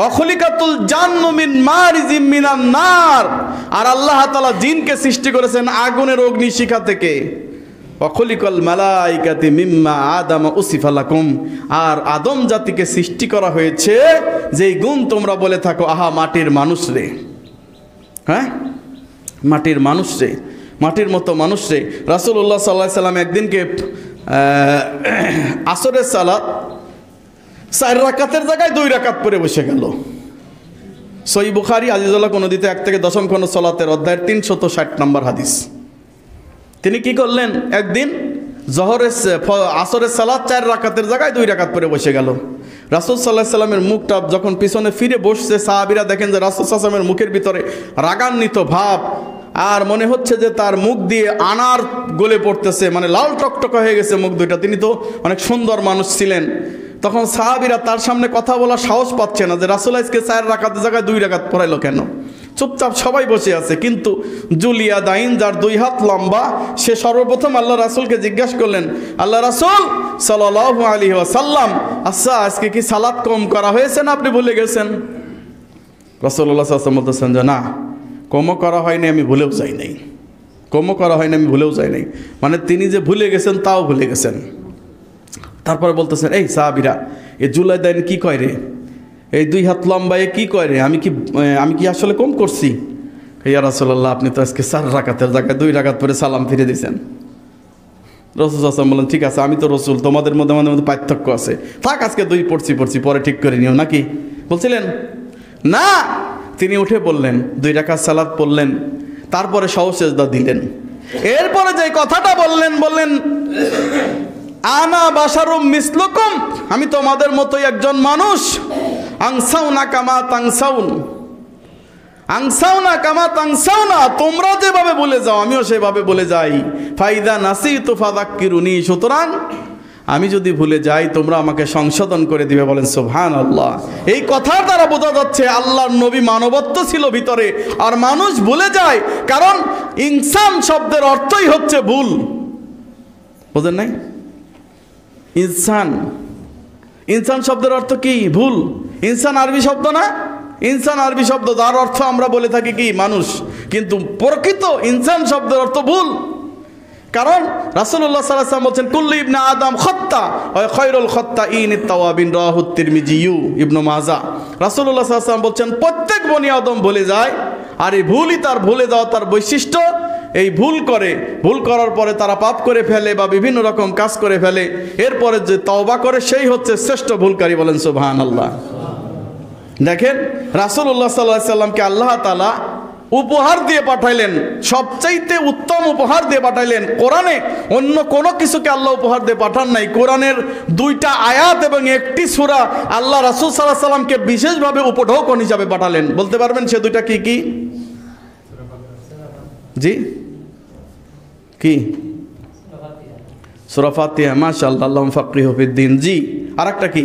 অখলিকাতুল জান্নু মিন মারিজিম মিনান নার, আর আল্লাহ তাআলা জিনকে সৃষ্টি করেছেন আগুনের অগ্নিশিখা থেকে। অখলিকাল মালাইকাতি মিম্মা আদাম উসিফা লাকুম, আর আদম জাতিকে সৃষ্টি করা হয়েছে যেই গুণ তোমরা বলে থাকো আহা মাটির মানুষ রে, হ্যাঁ মাটির মানুষ রে, মাটির মতো মানুষ রে। রাসূলুল্লাহ সাল্লাল্লাহু আলাইহি সাল্লাম একদিনকে আসরের সালাত 4 রাকাতের জায়গায় 2 রাকাত পড়ে বসে গেল। সহিহ বুখারী আজিজুল্লাহ নদীতে 1 থেকে 10ম খণ্ড সালাতের অধ্যায়ের 360 নম্বর হাদিস। তিনি কি করলেন, একদিন আসরের সালাত 4 রাকাতের জায়গায় 2 রাকাত পড়ে বসে গেল। রাসূল সাল্লাল্লাহু আলাইহি সাল্লামের মুখটা যখন পিছনে ফিরে বসছে, সাহাবীরা দেখেন যে রাসূল সাল্লাল্লাহু আলাইহি সাল্লামের মুখের ভিতরে রাগান্বিত ভাব, আর মনে হচ্ছে যে তার মুখ দিয়ে আনার গলে পড়তেছে, মানে লাল টকটক হয়ে গেছে মুখ দুইটা। তিনি তো অনেক সুন্দর মানুষ ছিলেন। তখন সাহাবীরা তার সামনে কথা বলার সাহস পাচ্ছে না যে রাসূল আজকে 4 রাকাতের জায়গায় 2 রাকাত পড়াইলো কেন। চুপচাপ সবাই বসে আছে, কিন্তু জুলিয়া দাইন, যার 2 হাত লম্বা, সে সর্বপ্রথম আল্লাহ রাসূলকে জিজ্ঞাসা করলেন, আল্লাহ রাসূল সাল্লাল্লাহু আলাইহি ওয়াসাল্লাম, আচ্ছা আজকে কি সালাত কম করা হয়েছে না আপনি ভুলে গেছেন? রাসূলুল্লাহ সাল্লাল্লাহু আলাইহি ওয়াসাল্লাম বলতেছেন যে না, কমও করা হয়নি, আমি ভুলেও যাই নাই, কমও করা হয়নি, আমি ভুলেও যাই নাই। মানে তিনি যে ভুলে গেছেন তাও ভুলে গেছেন। তারপরে বলতেছেন, এই সাহাবীরা, এ জুলাই দাইন কি কয় রে, এই 2 হাত লম্বা এ কি কয় রে, আমি কি আসলে কম করছি? ইয়া রাসূলুল্লাহ, আপনি তো আজকে 4 রাকাতের জায়গায় 2 রাকাত পরে সালাম ফিরে দিয়েছেন। রাসূল সাল্লাল্লাহু আলাইহি ওয়াসাল্লাম বলেন, ঠিক আছে, আমি তো রাসূল, তোমাদের মধ্যে মধ্যে পার্থক্য আছে, থাক আজকে 2 পড়ছি পরে ঠিক করে নিও নাকি বলছিলেন না। তিনি উঠে বললেন, 2 রাকাত সালাত পড়লেন, তারপরে সহসেজদা দিলেন। এরপরে যে কথাটা বললেন আনা বাশারুম মিসলুকুম, আমি তোমাদের মতোই একজন মানুষ। আনসাউনা কামা তানসাউন, আনসাউনা কামা তানসাউনা, তোমরা যেভাবে বলে যাও আমিও সেভাবে বলে যাই। ফাইদা নাসিতু ফাযাক্কিরুনি, সুতরাং আমি যদি ভুলে যাই তোমরা আমাকে সংশোধন করে দিবে। বলেন সুবহানাল্লাহ। এই কথার দ্বারা বোঝা যাচ্ছে আল্লাহর নবী মানবত্ব ছিল ভিতরে, আর মানুষ ভুলে যায়, কারণ ইনসান শব্দের অর্থই হচ্ছে ভুল। বোঝেন নাই? ইনসান, ইনসান শব্দের অর্থ কি? ভুল। ইনসান আরবি শব্দ না? ইনসান আরবি শব্দ, যার অর্থ আমরা বলে থাকি কি? মানুষ। কিন্তু প্রকৃত ইনসান শব্দের অর্থ ভুল। কারণ রাসূলুল্লাহ সাল্লাল্লাহু আলাইহি ওয়াসাল্লাম বলেন কুল্লু ইবনে আদম খাত্তা ওয়া খায়রুল খাত্তাইন আত-তাওয়াবিন, রাওয়াহু তিরমিজি ইবনে মাজাহ। রাসূলুল্লাহ সাল্লাল্লাহু আলাইহি ওয়াসাল্লাম বলছেন প্রত্যেক বনি আদম ভুলে যায়, আর এই ভুলই তার ভুলে যাওয়া তার বৈশিষ্ট্য। এই ভুল করে, ভুল করার পরে তারা পাপ করে ফেলে বা বিভিন্ন রকম কাজ করে ফেলে, এরপরে যে তওবা করে সেই হচ্ছে শ্রেষ্ঠ ভুলকারী। বলেন সুবহানাল্লাহ। দেখেন রাসূলুল্লাহ সাল্লাল্লাহু আলাইহি ওয়াসাল্লামকে আল্লাহ তাআলা উপহার দিয়ে পাঠাইলেন, সবচাইতে উত্তম উপহার দিয়ে পাঠাইলেন। কোরআনে অন্য কোনো কিছুকে আল্লাহ উপহার দিয়ে পাঠান নাই। কোরআনের 2টা আয়াত এবং 1টি সূরা আল্লাহ রাসূল সাল্লাল্লাহু আলাইহি ওয়াসাল্লামকে বিশেষভাবে উপঢৌকন হিসাবে পাঠালেন। বলতে পারবেন সে 2টা কি কি? জি কি? সূরা ফাতিহা। মাশাআল্লাহ, আল্লাহুম্মা ফাক্কিহু ফিদ্দীন। জি, আরেকটা কি?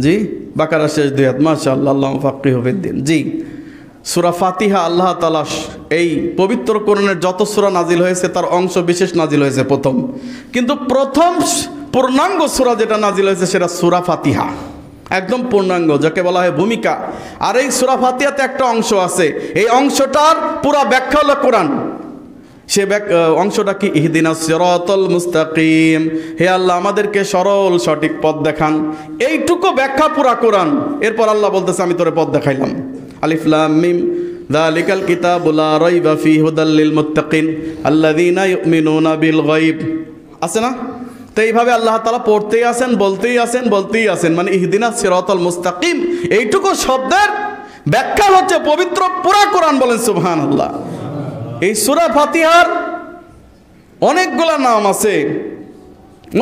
জি, বাকারা শেষ 2 আয়াত। মাশাআল্লাহ, আল্লাহুম্মা ফাক্কিহু ফিদ্দীন। জি, সূরা ফাতিহা আল্লাহ তাআলা এই পবিত্র কোরআনের যত সূরা নাজিল হয়েছে তার অংশ বিশেষ নাজিল হয়েছে প্রথম, কিন্তু প্রথম পূর্ণাঙ্গ সূরা যেটা নাজিল হয়েছে সেটা সূরা ফাতিহা, একদম পূর্ণাঙ্গ, যাকে বলা হয় ভূমিকা। আর এই সূরা ফাতিহাতে একটা অংশ আছে, এই অংশটার পুরা ব্যাখ্যা হলো কোরআন। সে অংশটা কি? ইহদিনাস সিরাতাল মুস্তাকিম, হে আল্লাহ আমাদেরকে সরল সঠিক পথ দেখান। এইটুকু ব্যাখ্যা পুরা কোরআন। এরপর আল্লাহ বলতেছে আমি তোরে পথ দেখাইলাম। আলিফ লাম মিম যালিকাল কিতাবু লা রাইবা ফীহি হুদাল লিল মুত্তাকিন আল্লাযীনা ইউমিনুনা বিল গায়ব। আছে না? তো এইভাবে আল্লাহ তাআলা পড়তেই আছেন, বলতেই আছেন, বলতেই আছেন, মানে ইহদিনাস সিরাতাল মুস্তাকিম এইটুকু শব্দের ব্যাখ্যা হচ্ছে পবিত্র পুরা কোরআন। বলেন সুবহানাল্লাহ। এই সূরা ফাতিহার অনেকগুলা নাম আছে,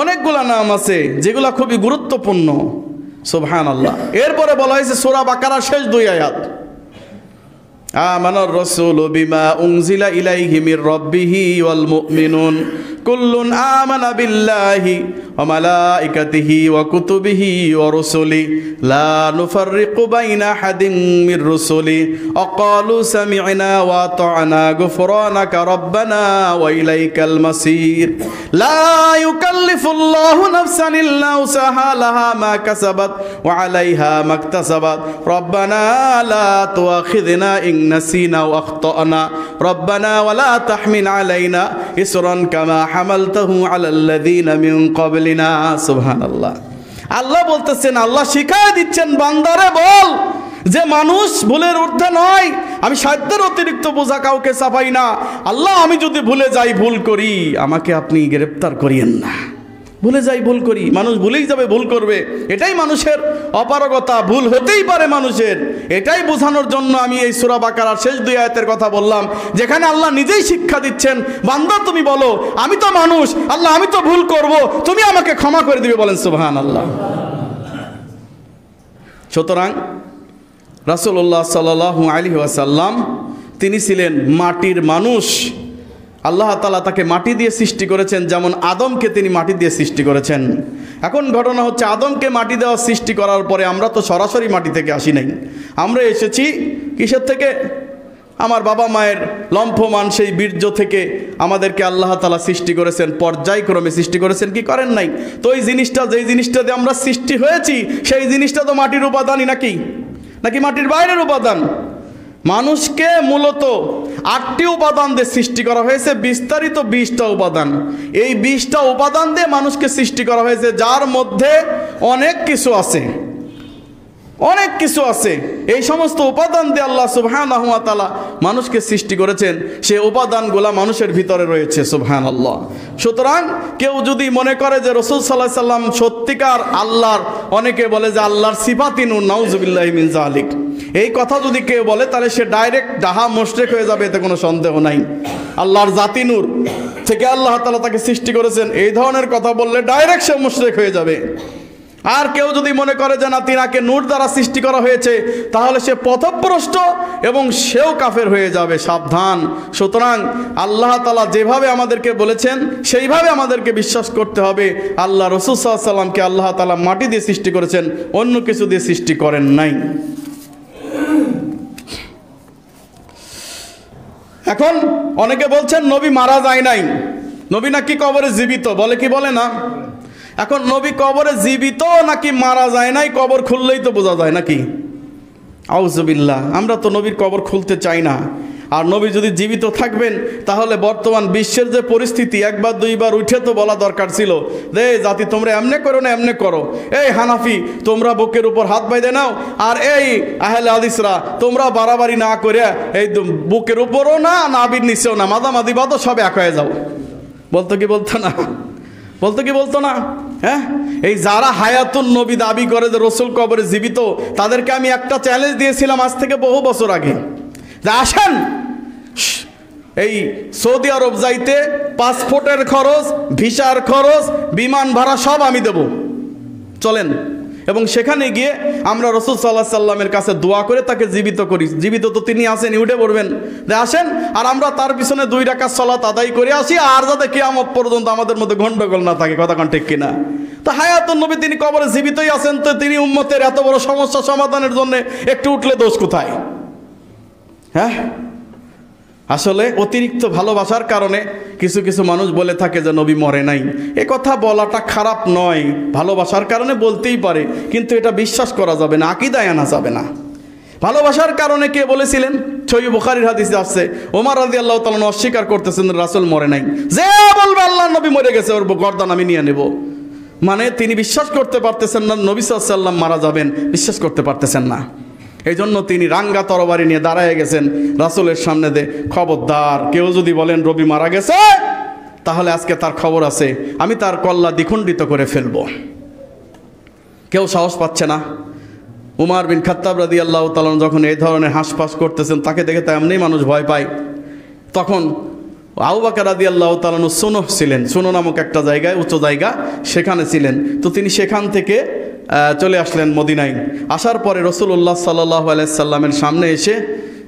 অনেকগুলা নাম আছে যেগুলা খুবই গুরুত্বপূর্ণ। সুবহানাল্লাহ। এরপরে বলা হয়েছে সূরা বাকারার শেষ 2 আয়াত, আমানার রাসূলু বিমা উনজিলা ইলাইহি মির রাব্বিহি ওয়াল মুমিনুন কুল্লুন আমানা বিল্লাহি ওয়া মালাইকাতিহি ওয়া কুতুবিহি ওয়া রুসুলি লা নুফাররিকু বাইনা আহাদিন মির রুসুলি ওয়া ক্বালু সামি'না ওয়া আতা'না গুফরানাকা রাব্বানা ওয়া ইলাইকাল মাসির লা ইউকাল্লিফুল্লাহু নাফসান ইল্লা উসাহা লাহা মা কাসাবাত ওয়া আলাইহা মাকতাসাবাত রাব্বানা লা তুআখিযনা ইন নাসিনা ওয়া আখতা'না রাব্বানা ওয়া লা তাহমিল আলাইনা ইসরান কামা হামালতাহু আলাল্লাযীনা মিন ক্বাবলিনা। সুবহানাল্লাহ। আল্লাহ বলতেছেন, আল্লাহ শিখায় দিচ্ছেন বান্দারে বল যে মানুষ ভুলের ঊর্ধ্বে নয়, আমি সাধ্যের অতিরিক্ত বোঝা কাউকে চাপাই না। আল্লাহ আমি যদি ভুলে যাই, ভুল করি, আমাকে আপনি গ্রেফতার করিয়েন না। ভুলে যাই, ভুল করি, মানুষ ভুলেই যাবে, ভুল করবে, এটাই মানুষের অপারগতা, ভুল হতেই পারে মানুষের। এটাই বোঝানোর জন্য আমি এই সূরা বাকারার শেষ 2 আয়াতের কথা বললাম, যেখানে আল্লাহ নিজেই শিক্ষা দিচ্ছেন, বান্দা তুমি বলো আমি তো মানুষ, আল্লাহ আমি তো ভুল করব, তুমি আমাকে ক্ষমা করে দিবে। বলেন সুবহানাল্লাহ। সুতরাং রাসূলুল্লাহ সাল্লাল্লাহু আলাইহি ওয়াসাল্লাম তিনি ছিলেন মাটির মানুষ। আল্লাহ তাআলা তাকে মাটি দিয়ে সৃষ্টি করেছেন, যেমন আদমকে তিনি মাটি দিয়ে সৃষ্টি করেছেন। এখন ঘটনা হচ্ছে, আদমকে মাটি দেওয়া সৃষ্টি করার পরে আমরা তো সরাসরি মাটি থেকে আসি নাই, আমরা এসেছি কিসের থেকে? আমার বাবা মায়ের লম্ফমান সেই বীর্য থেকে আমাদেরকে আল্লাহ তাআলা সৃষ্টি করেছেন, পর্যায়ক্রমে সৃষ্টি করেছেন, কি করেন নাই? তো এই জিনিসটা, যেই জিনিসটা দিয়ে আমরা সৃষ্টি হয়েছি, সেই জিনিসটা তো মাটির উপাদানই নাকি মাটির বাইরের উপাদান? মানুষকে মূলত 8টি উপাদান দিয়ে সৃষ্টি করা হয়েছে, বিস্তারিত 20টা উপাদান। এই 20টা উপাদান দিয়ে মানুষকে সৃষ্টি করা হয়েছে, যার মধ্যে অনেক কিছু আছে, অনেক কিছু আছে। এই সমস্ত উপাদান দিয়ে আল্লাহ সুবহানাহু ওয়া তাআলা মানুষকে সৃষ্টি করেছেন, সেই উপাদানগুলা মানুষের ভিতরে রয়েছে। সুবহানাল্লাহ। সুতরাং কেউ যদি মনে করে যে রাসূল সাল্লাল্লাহু আলাইহি সাল্লাম সত্যিকার আল্লাহর, অনেকে বলে যে আল্লাহর সিফাতি নূর, নাউযুবিল্লাহি মিন যালিক, এই কথা যদি কেউ বলে তাহলে সে ডাইরেক্ট ডাহা মুশরিক হয়ে যাবে, এতে কোনো সন্দেহ নাই। আল্লাহর জাতি নূর থেকে আল্লাহ তাআলা তাকে সৃষ্টি করেছেন, এই ধরনের কথা বললে ডাইরেক্ট সে মুশরিক হয়ে যাবে। আর কেউ যদি মনে করে যে না, তিনাকে নূর দ্বারা সৃষ্টি করা হয়েছে, তাহলে সে পথভ্রষ্ট এবং সেও কাফের হয়ে যাবে, সাবধান। সুতরাং আল্লাহ তাআলা যেভাবে আমাদেরকে বলেছেন সেইভাবে আমাদেরকে বিশ্বাস করতে হবে। আল্লাহ রাসূল সাল্লাল্লাহু আলাইহি সাল্লামকে আল্লাহ তাআলা মাটি দিয়ে সৃষ্টি করেছেন, অন্য কিছু দিয়ে সৃষ্টি করেন নাই। এখন অনেকে বলছেন নবী মারা যায় নাই, নবী নাকি কবরে জীবিত, বলে কি বলে না? এখন নবী কবরে জীবিত নাকি মারা যায় নাই, কবর খুললেই তো বোঝা যায় নাকি? আউযুবিল্লাহ, আমরা তো নবীর কবর খুলতে চাই না। আর নবী যদি জীবিত থাকবেন তাহলে বর্তমান বিশ্বের যে পরিস্থিতি, একবার দুইবার উঠে তো বলা দরকার ছিল যে জাতি তোমরা এমনে করো না এমনে করো, এই হানাফি তোমরা বুকের উপর হাত বাইদে নাও, আর এই আহলে হাদিসরা তোমরা বাড়াবাড়ি না করে এই বুকের উপরও না নাভির নিচেও না, মাঝামাঝি বাদও সব এক হয়ে যাও। বলতো কি বলতো না? বলতো কি বলতো না? হ্যাঁ, এই যারা হায়াতুন নবী দাবি করে যে রসুল কবরে জীবিত, তাদেরকে আমি একটা চ্যালেঞ্জ দিয়েছিলাম আজ থেকে বহু বছর আগে, যে আসেন এই সৌদি আরব যাইতে পাসপোর্টের খরচ, ভিসার খরচ, বিমান ভাড়া সব আমি দেব, চলেন। এবং সেখানে গিয়ে আমরা রাসূল সাল্লাল্লাহু আলাইহি সাল্লামের কাছে দোয়া করে তাকে জীবিত করি। জীবিত তো তিনি আছেন, উঠে পড়বেন, যে আসেন আর আমরা তার পিছনে 2 রাকাত সালাত আদায় করে আসি, আর যাতে কিয়ামত পর্যন্ত আমাদের মধ্যে গন্ডগোল না থাকে। কথা কোন ঠিক কিনা? তো হায়াতুন নবী তিনি কবরে জীবিতই আছেন, তো তিনি উম্মতের এত বড় সমস্যা সমাধানের জন্য একটু উঠলে দোষ কোথায়? হ্যাঁ, আসলে অতিরিক্ত ভালোবাসার কারণে কিছু কিছু মানুষ বলে থাকে যে নবী মরে নাই। এ কথা বলাটা খারাপ নয়, ভালোবাসার কারণে বলতেই পারে, কিন্তু এটা বিশ্বাস করা যাবে না, আকীদায় আনা যাবে না। ভালোবাসার কারণে কে বলেছিলেন? সহিহ বুখারীর হাদিসে আছে, ওমর রাদিয়াল্লাহু তাআলা অস্বীকার করতেছেন রাসূল মরে নাই। যে বলবে আল্লাহর নবী মরে গেছে, ওর গর্দান আমি নিয়ে নেব, মানে তিনি বিশ্বাস করতে পারতেছেন না নবী সাল্লাল্লাহু আলাইহি ওয়াসাল্লাম মারা যাবেন, বিশ্বাস করতে পারতেছেন না। এই জন্য তিনি রাঙ্গা তরবারি নিয়ে দাঁড়ায় গেছেন রাসূলের সামনে, দে খবরদার কেউ যদি বলেন রবি মারা গেছে, তাহলে আজকে তার খবর আছে, আমি তার কল্লা দ্বিখণ্ডিত করে ফেলব। কেউ সাহস পাচ্ছে না। উমর বিন খাত্তাব রাদিয়াল্লাহু তাআলা যখন এই ধরনের হাঁসফাঁস করতেছেন, তাকে দেখে তো এমনি মানুষ ভয় পায়। তখন আবু বকর রাদিয়াল্লাহু তাআলা সুনহ ছিলেন, সুনহ নামক একটা জায়গায়, উচ্চ জায়গা, সেখানে ছিলেন। তো তিনি সেখান থেকে চলে আসলেন মদিনায়। আসার পরে রাসূলুল্লাহ সাল্লাল্লাহু আলাইহি সাল্লামের সামনে এসে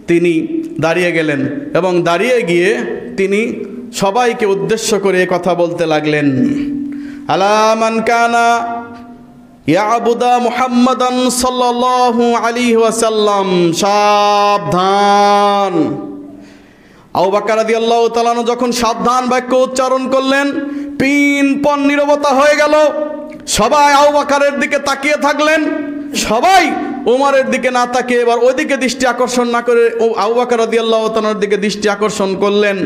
তিনি দাঁড়িয়ে গেলেন, এবং দাঁড়িয়ে গিয়ে তিনি সবাইকে উদ্দেশ্য করে কথা বলতে লাগলেন, আলা মান কানা ইয়াবুদা মুহাম্মাদান সাল্লাল্লাহু আলাইহি ওয়াসাল্লাম, সাবধান। আবু বকর রাদিয়াল্লাহু তাআলা যখন সাবধান বাক্য উচ্চারণ করলেন, পিনপন নীরবতা হয়ে গেল। সবাই আবু বকরের দিকে তাকিয়ে থাকলেন, সবাই ওমরের দিকে না তাকিয়ে এবার ওইদিকে দৃষ্টি আকর্ষণ না করে আবু বকর রাদিয়াল্লাহু তাআলার দিকে দৃষ্টি আকর্ষণ করলেন।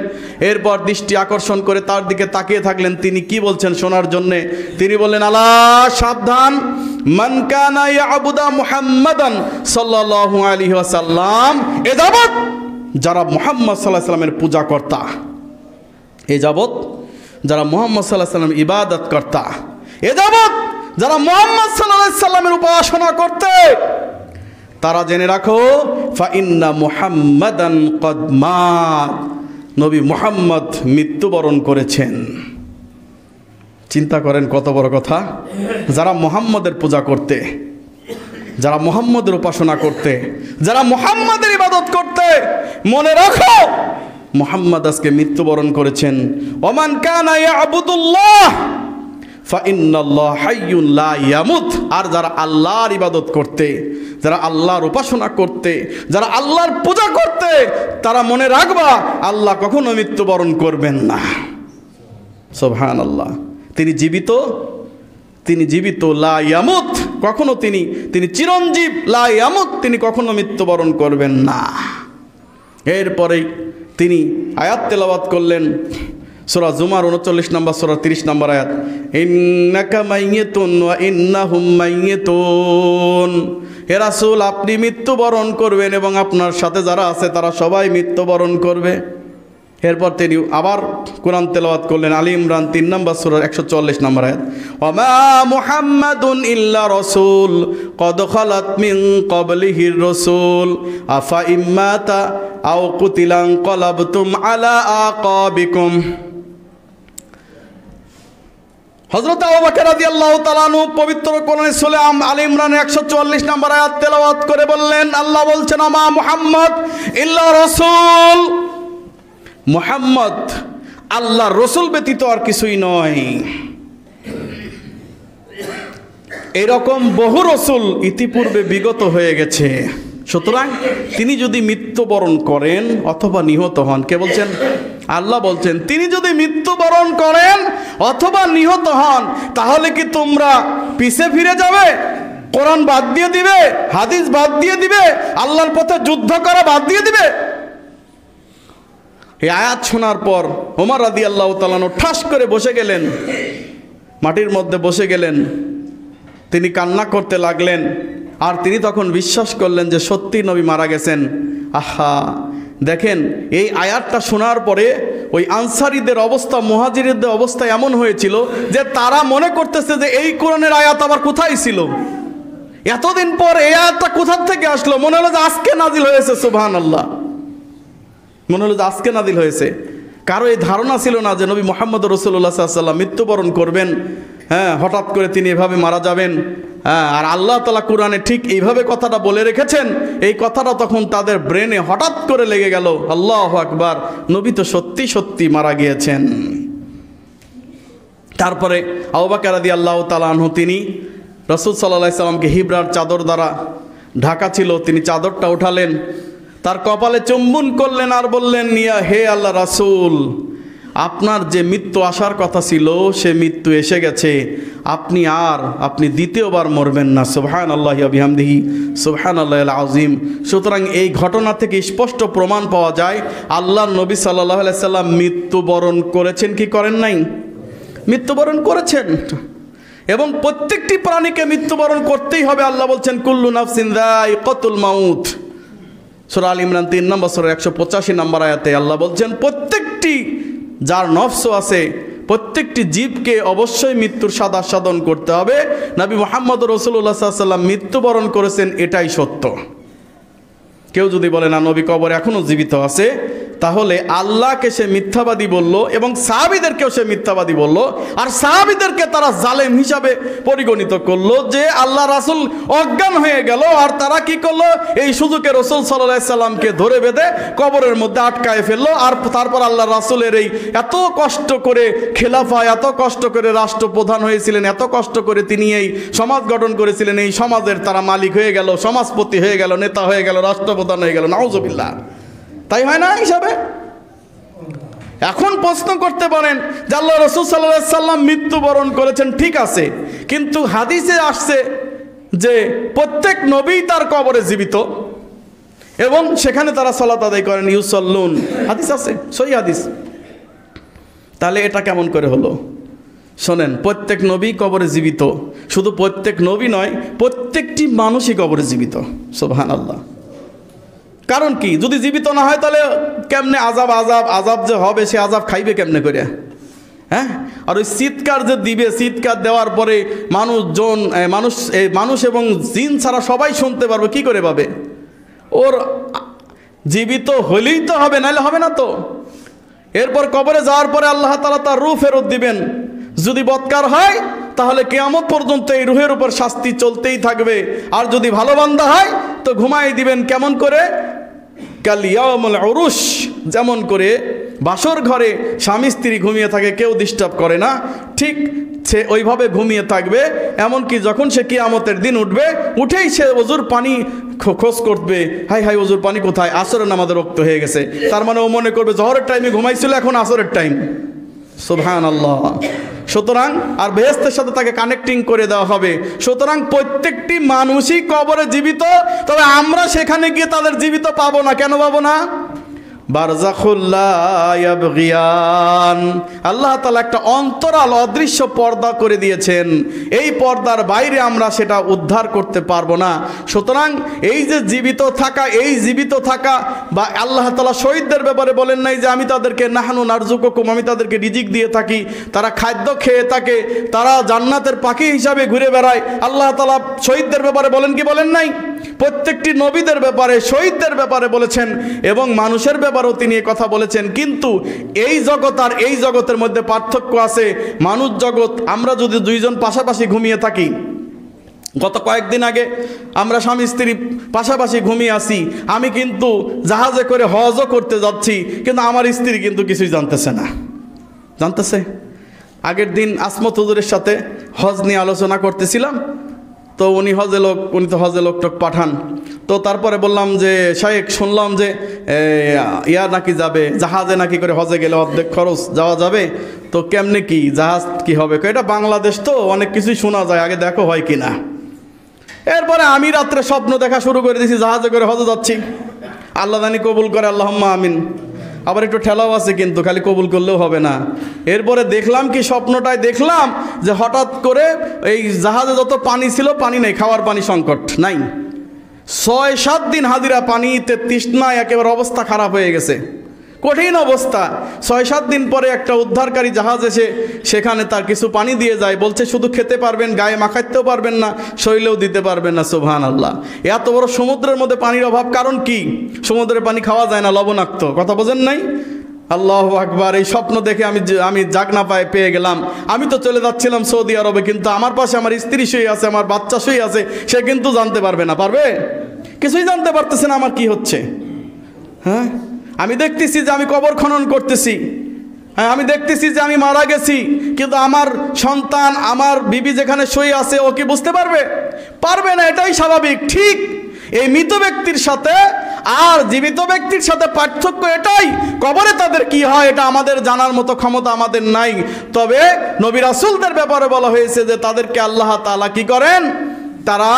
এরপর দৃষ্টি আকর্ষণ করে তার দিকে তাকিয়ে থাকলেন তিনি কি বলছেন শোনার জন্যে। তিনি বললেন, আলা সাবধান, মান কানা ইয়াবুদা মুহাম্মাদান সাল্লাল্লাহু আলাইহি ওয়াসাল্লাম, এ যাবত যারা মুহাম্মদ সাল্লাল্লাহু আলাইহি ওয়াসাল্লামের পূজা কর্তা, এ যাবত যারা মুহাম্মদ সাল্লাল্লাহু আলাইহি ওয়াসাল্লামের ইবাদত কর্তা, এ যাবত যারা মুহাম্মদ সাল্লাল্লাহু আলাইহি ওয়াসাল্লামের উপাসনা করতে, তারা জেনে রাখো, ফা ইন্না মুহাম্মাদান ক্বাদ মাত, নবী মুহাম্মদ মৃত্যুবরণ করেছেন। চিন্তা করেন কত বড় কথা। যারা মুহাম্মদের পূজা করতে, যারা মুহাম্মদের উপাসনা করতে, যারা মুহাম্মদের ইবাদত করতে, মনে রাখো মুহাম্মদ আজকে মৃত্যুবরণ করেছেন। ওমান কানা ইয়াবুদুল্লাহ ফাইন্নাল্লাহ হাইয়ুন লা ইয়ামুত, আর যারা আল্লাহর ইবাদত করতে, যারা আল্লাহর উপাসনা করতে, যারা আল্লাহর পূজা করতে, তারা মনে রাখবা আল্লাহ কখনো মৃত্যুবরণ করবেন না। সুবহানাল্লাহ, তিনি জীবিত, তিনি জীবিত, লা ইয়ামুত, কখনো তিনি চিরঞ্জীব, লা ইয়ামুত, তিনি কখনো মৃত্যুবরণ করবেন না। এরপরেই তিনি আয়াত তেলাওয়াত করলেন, সূরা জুমার 39 নম্বর সূরা 30 নম্বর আয়াত, ইন্নাকা মাইয়িতুন ওয়া ইন্নাহুম মাইয়িতুন, হে রাসূল আপনি মৃত্যুবরণ করবেন এবং আপনার সাথে যারা আছে তারা সবাই মৃত্যুবরণ করবে। এরপর তিনি আবার কোরআন তেলাওয়াত করলেন, আলী ইমরান 3 নম্বর সূরা 144 নম্বর আয়াত, ওয়া মা মুহাম্মাদুন ইল্লা রাসূল ক্বাদ খালাত মিন ক্বাবলিহির রাসূল আফা ইম্মাতা আও কুতিলান ক্বালাবতুম আলা আকাবিকুম। হযরত আবু বকর রাদিয়াল্লাহু তাআলা আনহু পবিত্র কোরআনে সূরা আলী ইমরান 144 নম্বর আয়াত তেলাওয়াত করে বললেন, আল্লাহ বলছেন, মা মুহাম্মদ ইল্লা রাসূল, মুহাম্মদ আল্লাহর রসুল ব্যতীত আর কিছুই নয়। এরকম বহু রসুল ইতিপূর্বে বিগত হয়ে গেছে, সুতরাং তিনি যদি মৃত্যুবরণ করেন অথবা নিহত হন, কে বলছেন? আল্লাহ বলছেন তিনি যদি মৃত্যুবরণ করেন অথবা নিহত হন, তাহলে কি তোমরা পিছে ফিরে যাবে? কোরআন বাদ দিয়ে দিবে? হাদিস বাদ দিয়ে দিবে? আল্লাহর পথে যুদ্ধ করা বাদ দিয়ে দিবে? এই আয়াত শোনার পর ওমর রাদিয়াল্লাহু তাআলা আনহু ঠাস করে বসে গেলেন, মাটির মধ্যে বসে গেলেন। তিনি কান্না করতে লাগলেন। আর তিনি তখন বিশ্বাস করলেন যে সত্যি নবী মারা গেছেন। আহা, দেখেন এই আয়াতটা শোনার পরে ওই আনসারীদের অবস্থা, মুহাজিরদের অবস্থা এমন হয়েছিল যে তারা মনে করতেছে যে এই কোরআনের আয়াত আবার কোথায় ছিল, এতদিন পর এই আয়াতটা কোথা থেকে আসলো। মনে হলো যে আজকে নাজিল হয়েছে, সুবহানাল্লাহ, মনে হলো যে আজকে নাজিল হয়েছে। কারো এই ধারণা ছিল না যে নবী মুহাম্মদ রাসূলুল্লাহ সাল্লাল্লাহু আলাইহি ওয়াসাল্লাম মৃত্যুবরণ করবেন। হ্যাঁ, হঠাৎ করে তিনি এভাবে মারা যাবেন। হ্যাঁ, আর আল্লাহ তাআলা কোরআনে ঠিক এইভাবে কথাটা বলে রেখেছেন। এই কথাটা তখন তাদের ব্রেনে হঠাৎ করে লেগে গেল, আল্লাহু আকবার, নবী তো সত্যি সত্যি মারা গিয়েছেন। তারপরে আবু বকর রাদিয়াল্লাহু তাআলা আনহু তিনি রাসূল সাল্লাল্লাহু আলাইহি সাল্লামকে হিবরার চাদর দ্বারা ঢাকা ছিল, তিনি চাদরটা উঠালেন, তার কপালে চুম্বন করলেন আর বললেন, ইয়া হে আল্লাহ রাসূল, আপনার যে মৃত্যু আসার কথা ছিল সে মৃত্যু এসে গেছে, আপনি দ্বিতীয়বার মরবেন না। সুবহানাল্লাহি ওয়া বিহামদিহি সুবহানাল্লাহিল আযীম। সুতরাং এই ঘটনা থেকে স্পষ্ট প্রমাণ পাওয়া যায় আল্লাহর নবী সাল্লাল্লাহু আলাইহি সাল্লাম মৃত্যুবরণ করেছেন কি করেন নাই? মৃত্যুবরণ করেছেন। এবং প্রত্যেকটি প্রাণীকে মৃত্যুবরণ করতেই হবে। আল্লাহ বলছেন কুল্লু নাফসিন যায়িকাতুল মাউত, সূরা আল ইমরান 3 নম্বর সূরা 185 নম্বর আয়াতে আল্লাহ বলছেন প্রত্যেকটি যার নফস আছে, প্রত্যেকটি জীবকে অবশ্যই মৃত্যুর স্বাদ আস্বাদন করতে হবে। নবী মুহাম্মদ রাসূলুল্লাহ সাল্লাল্লাহু আলাইহি ওয়াসাল্লাম মৃত্যুবরণ করেছেন, এটাই সত্য। কেউ যদি বলে না নবী কবরে এখনো জীবিত আছে, তাহলে আল্লাহকে সে মিথ্যাবাদী বলল এবং সাহাবীদেরকেও সে মিথ্যাবাদী বলল। আর সাহাবীদেরকে তারা জালেম হিসাবে পরিগণিত করলো যে আল্লাহ রাসূল অজ্ঞান হয়ে গেল, আর তারা কি করলো, এই সুযোগে রাসূল সাল্লাল্লাহু আলাইহি সাল্লামকে ধরে বেঁধে কবরের মধ্যে আটকায় ফেললো। আর তারপর আল্লাহ রাসূলের এই এত কষ্ট করে খেলাফা, এত কষ্ট করে রাষ্ট্রপ্রধান হয়েছিলেন, এত কষ্ট করে তিনি এই সমাজ গঠন করেছিলেন, এই সমাজের তারা মালিক হয়ে গেল, সমাজপতি হয়ে গেল, নেতা হয়ে গেল, রাষ্ট্রপ্রধান হয়ে গেল। নাউজুবিল্লাহ, তাই হয় না হিসাবে? এখন প্রশ্ন করতে পারেন যে আল্লাহ রাসূল সাল্লাল্লাহু আলাইহি সাল্লাম মৃত্যুবরণ করেছেন, ঠিক আছে, কিন্তু হাদিসে আসছে যে প্রত্যেক নবী তার কবরে জীবিত এবং সেখানে তারা সালাত আদায় করেন, ইউসাল্লুন, হাদিস আছে, সহিহ হাদিস। তাহলে এটা কেমন করে হলো? শোনেন, প্রত্যেক নবী কবরে জীবিত, শুধু প্রত্যেক নবী নয়, প্রত্যেকটি মানুষই কবরে জীবিত। সুবহানাল্লাহ। কারণ কি, যদি জীবিত না হয় তাহলে কেমনে আজাব যে হবে, সে আজাব খাইবে কেমনে করে? হ্যাঁ, আর ওই চিৎকার যে দিবে, চিৎকার দেওয়ার পরে মানুষ এবং জিন ছাড়া সবাই শুনতে পারবে, কি করে পাবে? ওর জীবিত হলেই তো হবে, নাহলে হবে না তো। এরপর কবরে যাওয়ার পরে আল্লাহ তাআলা তার রূহ ফেরত দিবেন। যদি বদকার হয় তাহলে কিয়ামত পর্যন্ত এই রূহের উপর শাস্তি চলতেই থাকবে, আর যদি ভালো বান্দা হয় তো ঘুমাই দিবেন। কেমন করে? কাল ইয়াউমুল উরুশ, যেমন করে বাসর ঘরে স্বামী স্ত্রী ঘুমিয়ে থাকে, কেউ ডিস্টার্ব করে না, ঠিক সে ওইভাবে ঘুমিয়ে থাকবে। এমনকি যখন সে কিয়ামতের দিন উঠবে, উঠেই সে ওযুর পানি খোঁজ করবে, হাই হাই ওযুর পানি কোথায়? আসরের নামাজের ওয়াক্ত হয়ে গেছে। তার মানে ও মনে করবে জোহরের টাইমে ঘুমাইছিল, এখন আসরের টাইম। সুবহানাল্লাহ। সুতরাং আর বেহেশতের সাথে তাকে কানেক্টিং করে দেওয়া হবে। সুতরাং প্রত্যেকটি মানুষই কবরে জীবিত, তবে আমরা সেখানে গিয়ে তাদের জীবিত পাবো না। কেন পাবো না? বারজাখুল লা ইয়াবগিয়ান, আল্লাহ তাআলা একটা অন্তরাল, অদৃশ্য পর্দা করে দিয়েছেন। এই পর্দার বাইরে আমরা সেটা উদ্ধার করতে পারবো না। সুতরাং এই যে জীবিত থাকা বা আল্লাহ তাআলা শহীদদের ব্যাপারে বলেন নাই যে আমি তাদেরকে নাহনু নারযুকুকুম, আমি তাদেরকে রিজিক দিয়ে থাকি, তারা খাদ্য খেয়ে থাকে, তারা জান্নাতের পাখি হিসাবে ঘুরে বেড়ায়। আল্লাহ তাআলা শহীদদের ব্যাপারে বলেন কি বলেন নাই? প্রত্যেকটি নবীদের ব্যাপারে, শহীদদের ব্যাপারে বলেছেন এবং মানুষের ব্যাপারেও তিনি কথা বলেছেন। কিন্তু এই জগৎ আর এই জগতের মধ্যে পার্থক্য আছে। মানুষ জগৎ, আমরা যদি দুইজন পাশাপাশি ঘুমিয়ে থাকি, গত কয়েকদিন আগে আমরা স্বামী স্ত্রী পাশাপাশি ঘুমিয়ে আছি, আমি কিন্তু জাহাজে করে হজও করতে যাচ্ছি, কিন্তু আমার স্ত্রী কিন্তু কিছুই জানতেছে না। জানতেছে? আগের দিন আসমত হুজুরের সাথে হজ নিয়ে আলোচনা করতেছিলাম, তো উনি তো হজে লোক পাঠান। তো তারপরে বললাম যে শাইখ, শুনলাম যে ইয়া নাকি যাবে, জাহাজে নাকি করে হজে গেলে অর্ধেক খরচ যাওয়া যাবে, তো কেমনে কি জাহাজ কি হবে? এটা বাংলাদেশ তো অনেক কিছুই শোনা যায়, আগে দেখো হয় কি না। এরপরে আমি রাত্রে স্বপ্ন দেখা শুরু করে দিয়েছি, জাহাজে করে হজে যাচ্ছি। আল্লাহ জানি কবুল করে, আল্লাহুম্মা আমিন। আবার একটু ঠেলাও আছে, কিন্তু খালি কবুল করলেও হবে না। এরপরে দেখলাম কি, স্বপ্নটায় দেখলাম যে হঠাৎ করে এই জাহাজে যত পানি ছিল, পানি নেই, খাওয়ার পানি সংকট নাই। ৬-৭ দিন হাজিরা পানিতে তৃষ্ণায় একেবারে অবস্থা খারাপ হয়ে গেছে, কঠিন অবস্থা। ৬-৭ দিন পরে একটা উদ্ধারকারী জাহাজ এসে সেখানে তার কিছু পানি দিয়ে যায়, বলছে শুধু খেতে পারবেন, গায়ে মাখাইতেও পারবেন না, শরীরেও দিতে পারবেন না। সুবহানাল্লাহ। এত বড় সমুদ্রের মধ্যে পানির অভাব, কারণ কি? সমুদ্রের পানি খাওয়া যায় না, লবণাক্ত। কথা বোঝেন নাই? আল্লাহু আকবার। এই স্বপ্ন দেখে আমি জাগনা পেয়ে গেলাম। আমি তো চলে যাচ্ছিলাম সৌদি আরবে, কিন্তু আমার পাশে আমার স্ত্রী শুয়ে আছে, আমার বাচ্চা শুয়ে আছে, সে কিন্তু জানতে পারবে না। পারবে? কিছুই জানতে পারতেছে না আমার কি হচ্ছে। হ্যাঁ, আমি দেখতেছি যে আমি কবর খনন করতেছি, হ্যাঁ আমি দেখতেছি যে আমি মারা গেছি, কিন্তু আমার সন্তান, আমার বিবি যেখানে শুয়ে আছে, ও কি বুঝতে পারবে? পারবে না, এটাই স্বাভাবিক। ঠিক এই মৃত ব্যক্তির সাথে আর জীবিত ব্যক্তির সাথে পার্থক্য এটাই, কবরে তাদের কি হয় এটা আমাদের জানার মতো ক্ষমতা আমাদের নাই। তবে নবী রাসূলদের ব্যাপারে বলা হয়েছে যে তাদেরকে আল্লাহ তাআলা কি করেন, তারা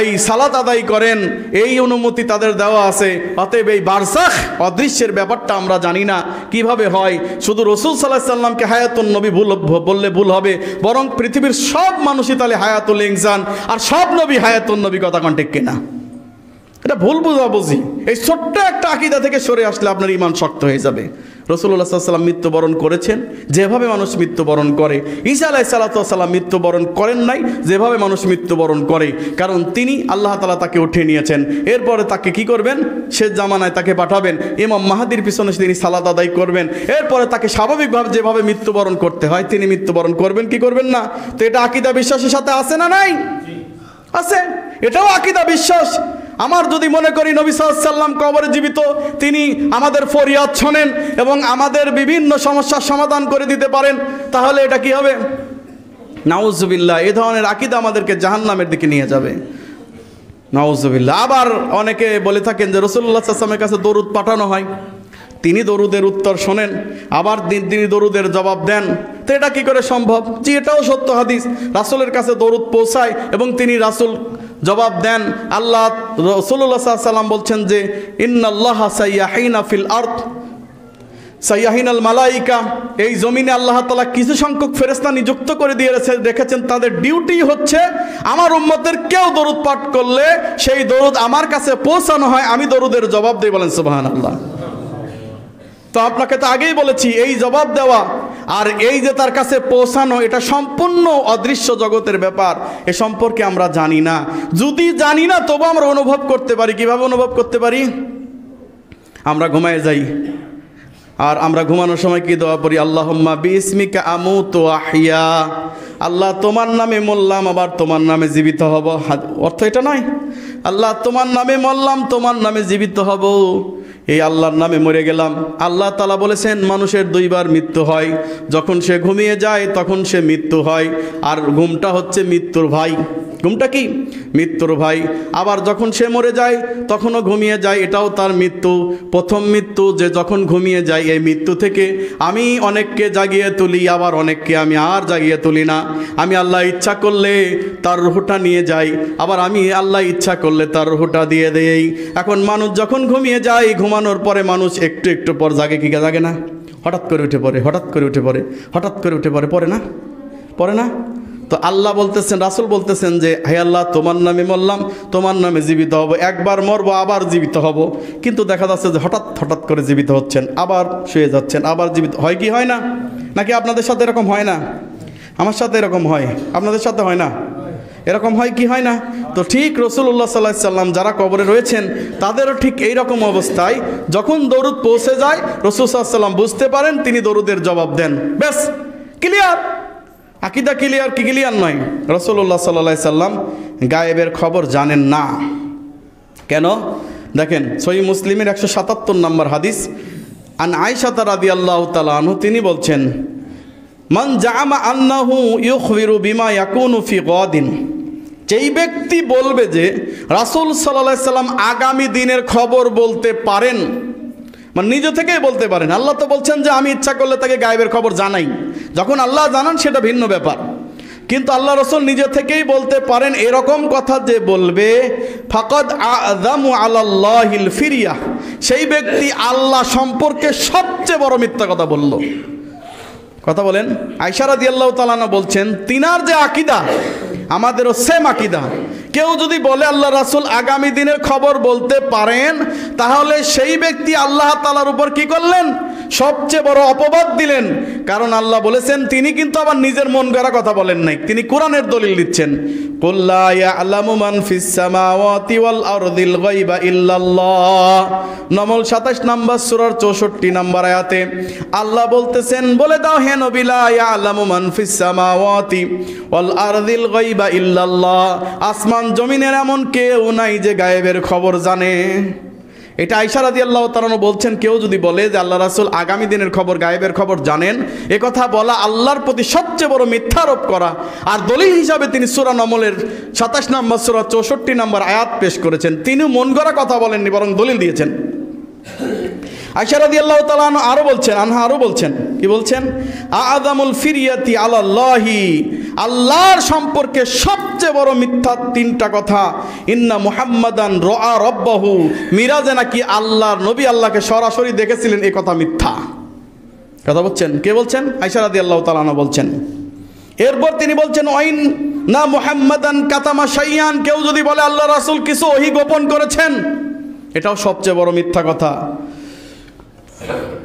এই সালাত আদায় করেন, এই অনুমতি তাদের দেওয়া আছে। অতএব এই বারজাখ অদৃশ্যের ব্যাপারটা আমরা জানি না কিভাবে হয়। শুধু রাসূল সাল্লাল্লাহু আলাইহি সাল্লামকে হায়াতুন নবী বললে ভুল হবে, বরং পৃথিবীর সব মানুষই তাহলে হায়াতুল ইনসান, আর সব নবী হায়াতুন নবী। কথা কোন ঠিক কিনা? এটা ভুল বুঝাবুঝি। এই ছোট্ট একটা আকীদা থেকে সরে আসলে আপনার ঈমান শক্ত হয়ে যাবে। রাসূলুল্লাহ সাল্লাল্লাহু আলাইহি ওয়াসাল্লাম মৃত্যুবরণ করেছেন যেভাবে মানুষ মৃত্যুবরণ করে। ঈসা আলাইহিস সালাম মৃত্যুবরণ করেন নাই যেভাবে মানুষ মৃত্যুবরণ করে, কারণ তিনি আল্লাহ তাআলা তাকে উঠিয়ে নিয়েছেন। এরপরে তাকে কি করবেন? শেষ জামানায় তাকে পাঠাবেন, ইমাম মাহদির পিছনে তিনি সালাত আদায় করবেন। এরপরে তাকে স্বাভাবিকভাবে যেভাবে মৃত্যুবরণ করতে হয় তিনি মৃত্যুবরণ করবেন, কি করবেন না? তো এটা আকীদা বিশ্বাসের সাথে আছে না নাই? আছে, এটাও আকীদা বিশ্বাস। আমার যদি মনে করি নবী সাল্লাল্লাহু আলাইহি ওয়াসাল্লাম কবরে জীবিত, তিনি আমাদের ফরিয়াদ শোনেন এবং আমাদের বিভিন্ন সমস্যার সমাধান করে দিতে পারেন, তাহলে এটা কি হবে? নাউজুবিল্লাহ। এই ধরনের আকীদা আমাদেরকে জাহান্নামের দিকে নিয়ে যাবে। নাউজুবিল্লাহ। আবার অনেকে বলে থাকেন যে রাসূলুল্লাহ সাল্লাল্লাহু আলাইহি ওয়াসাল্লামের কাছে দরুদ পাঠানো হয়, তিনি দরুদের উত্তর শোনেন, আবার তিনি দরুদের জবাব দেন। তো এটা কি করে সম্ভব? জি, এটাও সত্য হাদিস। রাসূলের কাছে দরুদ পৌঁছায় এবং তিনি রাসূল জবাব দেন। আল্লাহ রাসূলুল্লাহ সাল্লাল্লাহু আলাইহি ওয়াসাল্লাম বলছেন যে ইন্নাল্লাহা সাইয়াহিনা ফিল আরদ সাইয়াহিনাল মালাইকা, এই জমিনে আল্লাহ তাআলা কিছু সংখ্যক ফেরেশতা নিযুক্ত করে দিয়ে রেখেছেন, তাদের ডিউটি হচ্ছে আমার উম্মতের কেউ দরুদ পাঠ করলে সেই দরুদ আমার কাছে পৌঁছানো হয়, আমি দরুদের জবাব দিই। বলেন সুবহানাল্লাহ। তো আপনাকে তো আগেই বলেছি, এই জবাব দেওয়া আর এই যে তার কাছে পৌঁছানো, এটা সম্পূর্ণ অদৃশ্য জগতের ব্যাপার। এ সম্পর্কে আমরা জানি না। যদি জানি না তবু আমরা অনুভব করতে পারি। কিভাবে অনুভব করতে পারি? আমরা ঘুমায় যাই, আর আমরা ঘুমানোর সময় কি দোয়া পড়ি? আল্লাহুম্মা বিসমিকা আমুতু ওয়া আহইয়া, আল্লাহ তোমার নামে মরলাম, আবার তোমার নামে জীবিত হব। অর্থ এটা নয় আল্লাহ তোমার নামে মরলাম, তোমার নামে জীবিত হব। এই আল্লাহর নামে মরে গেলাম। আল্লাহ তাআলা বলেছেন মানুষের দুইবার মৃত্যু হয়, যখন সে ঘুমিয়ে যায় তখন সে মৃত্যু হয়, আর ঘুমটা হচ্ছে মৃত্যুর ভাই। ঘুমটা কি? মৃত্যুর ভাই। আবার যখন সে মরে যায় তখনও ঘুমিয়ে যায়, এটাও তার মৃত্যু। প্রথম মৃত্যু যে যখন ঘুমিয়ে যায়, এই মৃত্যু থেকে আমি অনেককে জাগিয়ে তুলি, আবার অনেককে আমি আর জাগিয়ে তুলি না। আমি আল্লাহ ইচ্ছা করলে তার রুহটা নিয়ে যাই, আবার আমি আল্লাহ ইচ্ছা করলে তার রুহটা দিয়ে দেই। এখন মানুষ যখন ঘুমিয়ে যায়, ঘুমানোর পরে মানুষ একটু একটু পর জাগে কি জাগে না? হঠাৎ করে উঠে পড়ে, হঠাৎ করে উঠে পড়ে, হঠাৎ করে উঠে পড়ে, পড়ে না? পড়ে না? তো আল্লাহ বলতেছেন, রাসূল বলতেছেন যে হে আল্লাহ তোমার নামে মরলাম, তোমার নামে জীবিত হব। একবার মরবো আবার জীবিত হব। কিন্তু দেখা যাচ্ছে যে হঠাৎ হঠাৎ করে জীবিত হচ্ছেন, আবার শুয়ে যাচ্ছেন, আবার জীবিত হয় কি হয় না? নাকি আপনাদের সাথে এরকম হয় না? আমার সাথে এরকম হয়, আপনাদের সাথে হয় না? এরকম হয় কি হয় না? তো ঠিক রাসূলুল্লাহ সাল্লাল্লাহু আলাইহি ওয়াসাল্লাম যারা কবরে রয়েছেন তাদেরও ঠিক এই রকম অবস্থায় যখন দরুদ পৌঁছে যায়, রাসূল সাল্লাল্লাহু আলাইহি ওয়াসাল্লাম বুঝতে পারেন, তিনি দরুদের জবাব দেন। ব্যাস, ক্লিয়ার। আকীদা ক্লিয়ার কি ক্লিয়ার নয়? রাসূলুল্লাহ সাল্লাল্লাহু আলাইহি ওয়াসাল্লাম গায়েবের খবর জানেন না। কেন? দেখেন সহিহ মুসলিমের 177 নম্বর হাদিস, আন আয়েশা রাদিয়াল্লাহু তাআলা আনহু, তিনি বলছেন মান জাআমা আন্নাহু ইউখবিরু বিমা ইয়াকুনু ফি গাদিন যেই ব্যক্তি বলবে যে রাসূল সাল্লাল্লাহু আলাইহি সাল্লাম আগামী দিনের খবর বলতে পারেন, মানে নিজে থেকেই বলতে পারেন। আল্লাহ তো বলছেন যে আমি ইচ্ছা করলে তাকে গায়েবের খবর জানাই, যখন আল্লাহ জানান সেটা ভিন্ন ব্যাপার। কিন্তু আল্লাহ রাসূল নিজে থেকেই বলতে পারেন, এরকম কথা যে বলবে ফাকাদ আযামু আলাল্লাহিল ফিরিয়া, সেই ব্যক্তি আল্লাহ সম্পর্কে সবচেয়ে বড় মিথ্যা কথা বলল। কথা বলেন। আয়েশা রাদিয়াল্লাহু তাআলা আনহা বলছেন, তিনার যে আকীদা আমাদেরও সেম আকীদা। কেউ যদি বলে আল্লাহ রাসূল আগামী দিনের খবর বলতে পারেন, তাহলে সেই ব্যক্তি আল্লাহ তাআলার উপর কি করলেন? সবচেয়ে বড় অপবাদ দিলেন। কারণ আল্লাহ বলেছেন, তিনি কিন্তু আবার নিজের মন গড়া কথা বলেন নাই, তিনি কোরআনের দলিল দিচ্ছেন। কুল লা ইয়ালামু মান ফিস সামাওয়াতি ওয়াল আরদিল গায়বা ইল্লাল্লাহ। নমল 27 নম্বর সূরার 64 নম্বর আয়াতে আল্লাহ বলতেছেন, বলে দাও হে নবী, লা ইয়ালামু মান ফিস সামাওয়াতি ওয়াল আরদিল গায়বা ইল্লাল্লাহ, আসমান জমিনের এমন কেউ নাই যে গায়েবের খবর জানে। এটা আয়েশা রাদিয়াল্লাহু তাআলা আনহা বলছেন, কেউ যদি বলে যে আল্লাহ রাসূল আগামী দিনের খবর গায়েবের খবর জানেন, এ কথা বলা আল্লাহর প্রতি সবচেয়ে বড় মিথ্যারোপ করা। আর দলিল হিসাবে তিনি সূরা নমলের 27 নম্বর সূরা 64 নম্বর আয়াত পেশ করেছেন। তিনি মন গড়া কথা বলেননি, বরং দলিল দিয়েছেন। আয়েশা রাদিয়াল্লাহু তাআলা আনহা আরো বলছেন, কি বলছেন? আযামুল ফিরিয়াতি আলাল্লাহি, আল্লাহর সম্পর্কে সবচেয়ে বড় মিথ্যা তিনটা কথা। ইন্না মুহাম্মাদান রাআ রাব্বাহু, মিরাজে নাকি আল্লাহর নবী আল্লাহকে সরাসরি দেখেছিলেন, এই কথা মিথ্যা। কথা বলছেন, কে বলছেন? আয়েশা রাদিয়াল্লাহু তাআলা আনহা বলছেন। এরপর তিনি বলছেন, ওয়াইন না মুহাম্মাদান কাতামা শাইয়ান, কেউ যদি বলে আল্লাহ রাসূল কিছু ওহী গোপন করেছেন, এটাও সবচেয়ে বড় মিথ্যা কথা।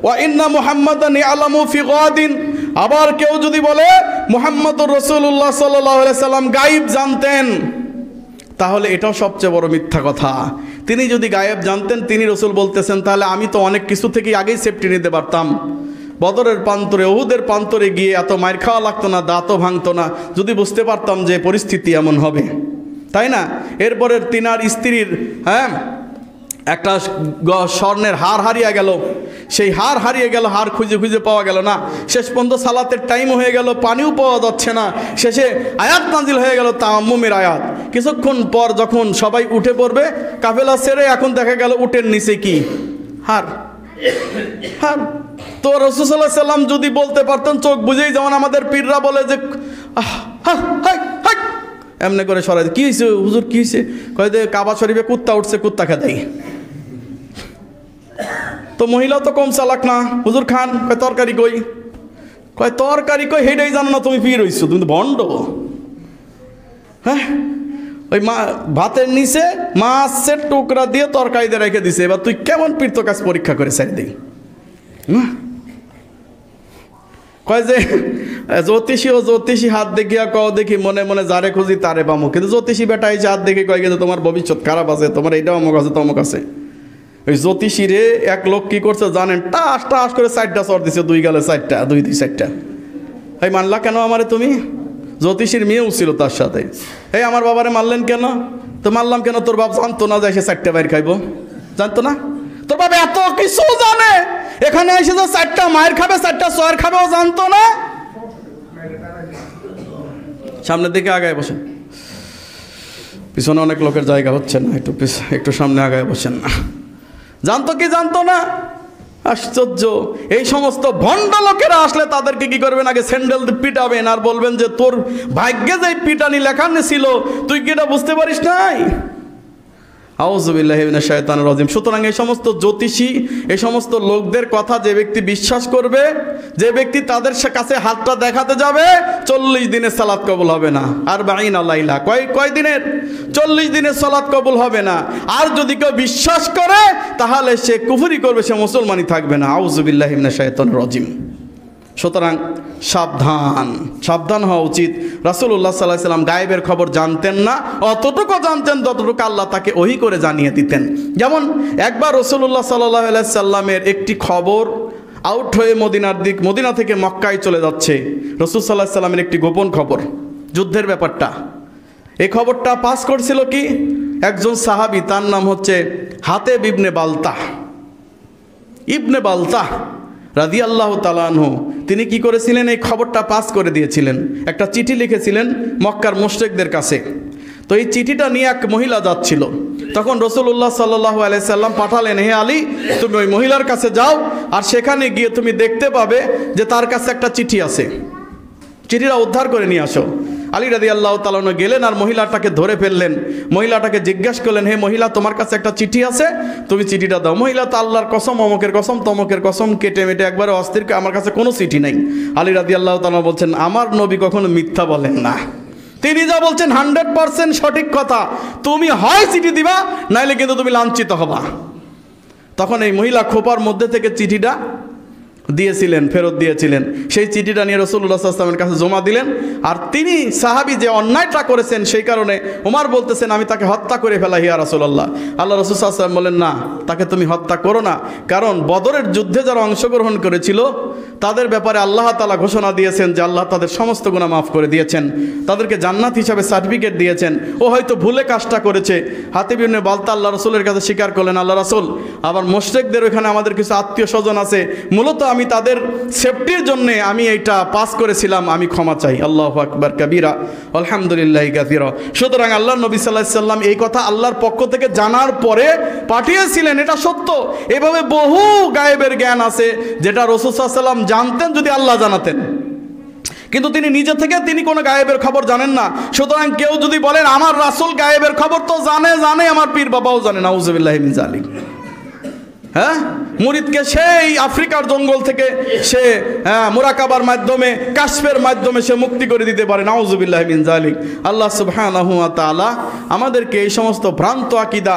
ওয়া ইন্না মুহাম্মাদান ইয়ালামু ফি গাদিন, আবার কেউ যদি বলে মুহাম্মদুর রাসূলুল্লাহ সাল্লাল্লাহু আলাইহি সাল্লাম গায়েব জানতেন, তাহলে এটাও সবচেয়ে বড় মিথ্যা কথা। তিনি যদি গায়েব জানতেন, তিনি রাসূল বলতেছেন, তাহলে আমি তো অনেক কিছু থেকে আগেই সেফটি নিতে পারতাম। বদরের প্রান্তরে, উহুদের প্রান্তরে গিয়ে এত মার খাওয়া লাগতো না, দাঁতও ভাঙতো না, যদি বুঝতে পারতাম যে পরিস্থিতি এমন হবে, তাই না? এরপরে তিনার স্ত্রীর একটা স্বর্ণের হার হারিয়ে গেল, সেই হার হারিয়ে গেল, হার খুঁজে খুঁজে পাওয়া গেল না। শেষ পর্যন্ত সালাতের টাইম হয়ে গেল, পানিও পাওয়া যাচ্ছে না। শেষে আয়াত নাজিল হয়ে গেল, তায়াম্মুমের আয়াত। কিছুক্ষণ পর যখন সবাই উঠে পড়বে কাফেলা ছেড়ে, এখন দেখা গেল উটের নিচে কি? হার। হার তো রাসূল সাল্লাল্লাহু আলাইহি সাল্লাম যদি বলতে পারতেন, চোখ বুঝেই, যেমন আমাদের পীররা বলে যে এমনি করে সরাই, কি হয়েছে হুজুর, কি হয়েছে? কয় যে কাবা শরীফে কুত্তা উঠছে, কুত্তা খেদাই। তো মহিলা তো কম চালাক না, হুজুর খান। কয় তরকারি কই? কয় তরকারি কই, হেডাই জানো না, তুমি পীর হইছো, তুমি তো ভণ্ড। হ্যাঁ, ওই ভাতের নিচে মাছের টুকরা দিয়ে তরকারি দিয়ে রেখে দিছে, এবার তুই কেমন পীর তো কাজ পরীক্ষা করে চাই দিই। কয় যে জ্যোতিষী হাত দেখিয়া কও দেখি, মনে মনে যারে খুঁজি তারে পামো। কিন্তু জ্যোতিষী বেটা এসে হাত দেখে কয় গেছে তোমার ভবিষ্যৎ খারাপ আছে, তোমার এইটা অমুক আছে তমুক আছে। ওই জ্যোতিষী রে এক লোক কি করছে জানেন? টাস টাস করে 4টা চর দিছে, 2 গালে 4টা, 2-4টা। এই মানলা কেন আমারে তুমি? জ্যোতিষীর মেয়েও ছিল তার সাথে। এই আমার বাবারে মারলেন কেন? তো মারলাম কেন? তোর বাপ জানতো না যে সে 4টা বাইর খাইবো? জানতো না? তোর বাবা এত কিছু জানে, এখানে এসে যে 4টা মায়ের খাবে, 4টা চর খাবেও জানতো না। সামনের দিকে আগায় বসেন, পিছনে অনেক লোকের জায়গা হচ্ছে না, একটু সামনে আগায় বসেন না। জানতো কি জানতো না? আশ্চর্য। এই সমস্ত ভণ্ড লোকেরা আসলে তাদেরকে কি করবেন? আগে স্যান্ডেল পিটাবেন আর বলবেন যে তোর ভাগ্যে যে পিটানি লেখানো ছিল, তুই কি এটা বুঝতে পারিস নাই? আউযুবিল্লাহি মিনাশ শাইতানির রাজিম। সুতরাং এই সমস্ত জ্যোতিষী, এই সমস্ত লোকদের কথা যে ব্যক্তি বিশ্বাস করবে, যে ব্যক্তি তাদের কাছে হাতটা দেখাতে যাবে, 40 দিনের সালাত কবুল হবে না। আর 40 লাইলা, কয় দিনের? 40 দিনের সালাত কবুল হবে না। আর যদি কেউ বিশ্বাস করে, তাহলে সে কুফরি করবে, সে মুসলমানই থাকবে না। আউযুবিল্লাহি মিনাশ শাইতানির রাজিম। সুতরাং সাবধান হওয়া উচিত। রাসূলুল্লাহ সাল্লাল্লাহু আলাইহি সাল্লাম গায়েবের খবর জানতেন না, অতটুকু জানতেন যতটুকু আল্লাহ তাকে ওহী করে জানিয়ে দিতেন। যেমন একবার রাসূলুল্লাহ সাল্লাল্লাহু আলাইহি সাল্লামের একটি খবর আউট হয়ে মদিনা থেকে মক্কায় চলে যাচ্ছে। রাসূল সাল্লাল্লাহু আলাইহি সাল্লামের একটি গোপন খবর, যুদ্ধের ব্যাপারটা। এই খবরটা পাস করছিল কি? একজন সাহাবী, তার নাম হচ্ছে হাতেব ইবনে বালতাহ রাদিয়াল্লাহু তাআলা আনহু। তিনি কি করেছিলেন? এই খবরটা পাস করে দিয়েছিলেন। একটা চিঠি লিখেছিলেন মক্কার মুশরিকদের কাছে। তো এই চিঠিটা নিয়ে এক মহিলা যাচ্ছিল, তখন রাসূলুল্লাহ সাল্লাল্লাহু আলাইহি সাল্লাম পাঠালেন, হে আলী, তুমি ওই মহিলার কাছে যাও, আর সেখানে গিয়ে তুমি দেখতে পাবে যে তার কাছে একটা চিঠি আছে, চিঠিটা উদ্ধার করে নিয়ে আসো। আলী রাদিয়াল্লাহু তাআলা আনহু গেলেন আর মহিলাটাকে ধরে ফেললেন। মহিলাটাকে জিজ্ঞাসা করলেন, হে মহিলা, তোমার কাছে একটা চিঠি আছে, তুমি চিঠিটা দাও। মহিলা তো আল্লাহর কসম, অমকের কসম, তমকের কসম কেটে মেটে একবারে অস্থির, আমার কাছে কোনো চিঠি নাই। আলী রাদিয়াল্লাহু তাআলা বলছেন, আমার নবী কখনো মিথ্যা বলেন না, তিনি যা বলছেন 100% সঠিক কথা, তুমি হয় চিঠি দিবা, নাইলে কিন্তু তুমি লাঞ্ছিত হবা। তখন এই মহিলা খোপার মধ্যে থেকে চিঠিটা দিয়েছিলেন, ফেরত দিয়েছিলেন। সেই চিঠিটা নিয়ে রাসূলুল্লাহ সাল্লাল্লাহু আলাইহি ওয়াসাল্লামের কাছে জমা দিলেন। আর তিনি সাহাবী যে অন্যায়টা করেছেন, সেই কারণে ওমর বলতেছেন, আমি তাকে হত্যা করে ফেলাই ইয়া রাসূলুল্লাহ। আল্লাহ রাসূল সাল্লাল্লাহু আলাইহি ওয়াসাল্লাম বলেন, না, তাকে তুমি হত্যা করো না, কারণ বদরের যুদ্ধে যারা অংশগ্রহণ করেছিল তাদের ব্যাপারে আল্লাহ তাআলা ঘোষণা দিয়েছেন যে আল্লাহ তাদের সমস্ত গুনাহ মাফ করে দিয়েছেন, তাদেরকে জান্নাত হিসাবে সার্টিফিকেট দিয়েছেন। ও হয়তো ভুলে কাজটা করেছে। হাতিব ইবনে বালতা আল্লাহ রাসূলের কাছে স্বীকার করলেন, আল্লাহ রাসূল, আবার মুশরিকদের ওখানে আমাদের কিছু আত্মীয় স্বজন আছে, মূলত আমি তাদের সেফটির জন্য আমি এইটা পাস করেছিলাম, আমি ক্ষমা চাই। আল্লাহু আকবার কাবীরা, আলহামদুলিল্লাহি কাসীরা। সুতরাং আল্লাহর নবী সাল্লাল্লাহু আলাইহি সাল্লাম এই কথা আল্লাহর পক্ষ থেকে জানার পরে পাঠিয়েছিলেন, এটা সত্য। এভাবে বহু গায়েবের জ্ঞান আছে যেটা রাসূল সাল্লাল্লাহু আলাইহি সাল্লাম জানতেন যদি আল্লাহ জানাতেন, কিন্তু তিনি নিজে থেকে তিনি কোনো গায়েবের খবর জানেন না। সুতরাং কেউ যদি বলেন আমার রাসূল গায়েবের খবর তো জানে, আমার পীর বাবাও জানে, নাউযুবিল্লাহি মিন যালিক। হ্যাঁ, মুরিদকে সেই আফ্রিকার জঙ্গল থেকে সে মুরাকাবার মাধ্যমে, কাশফের মাধ্যমে সে মুক্তি করে দিতে পারে, নাউযুবিল্লাহি মিন যালিক। আল্লাহ সুবহানাহু ওয়া তাআলা আমাদেরকে এই সমস্ত ভ্রান্ত আকীদা,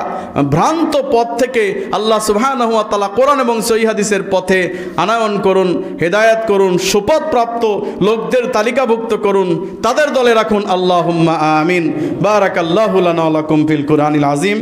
ভ্রান্ত পথ থেকে আল্লাহ সুবহানাহু ওয়া তাআলা কোরআন এবং সহিহ হাদিসের পথে আনয়ন করুন, হেদায়েত করুন, সুপথপ্রাপ্ত লোকদের তালিকাভুক্ত করুন, তাদের দলে রাখুন। আল্লাহুম্মা আমিন। বারাকাল্লাহু লানা ওয়া লাকুম ফিল কুরআনিল আযীম।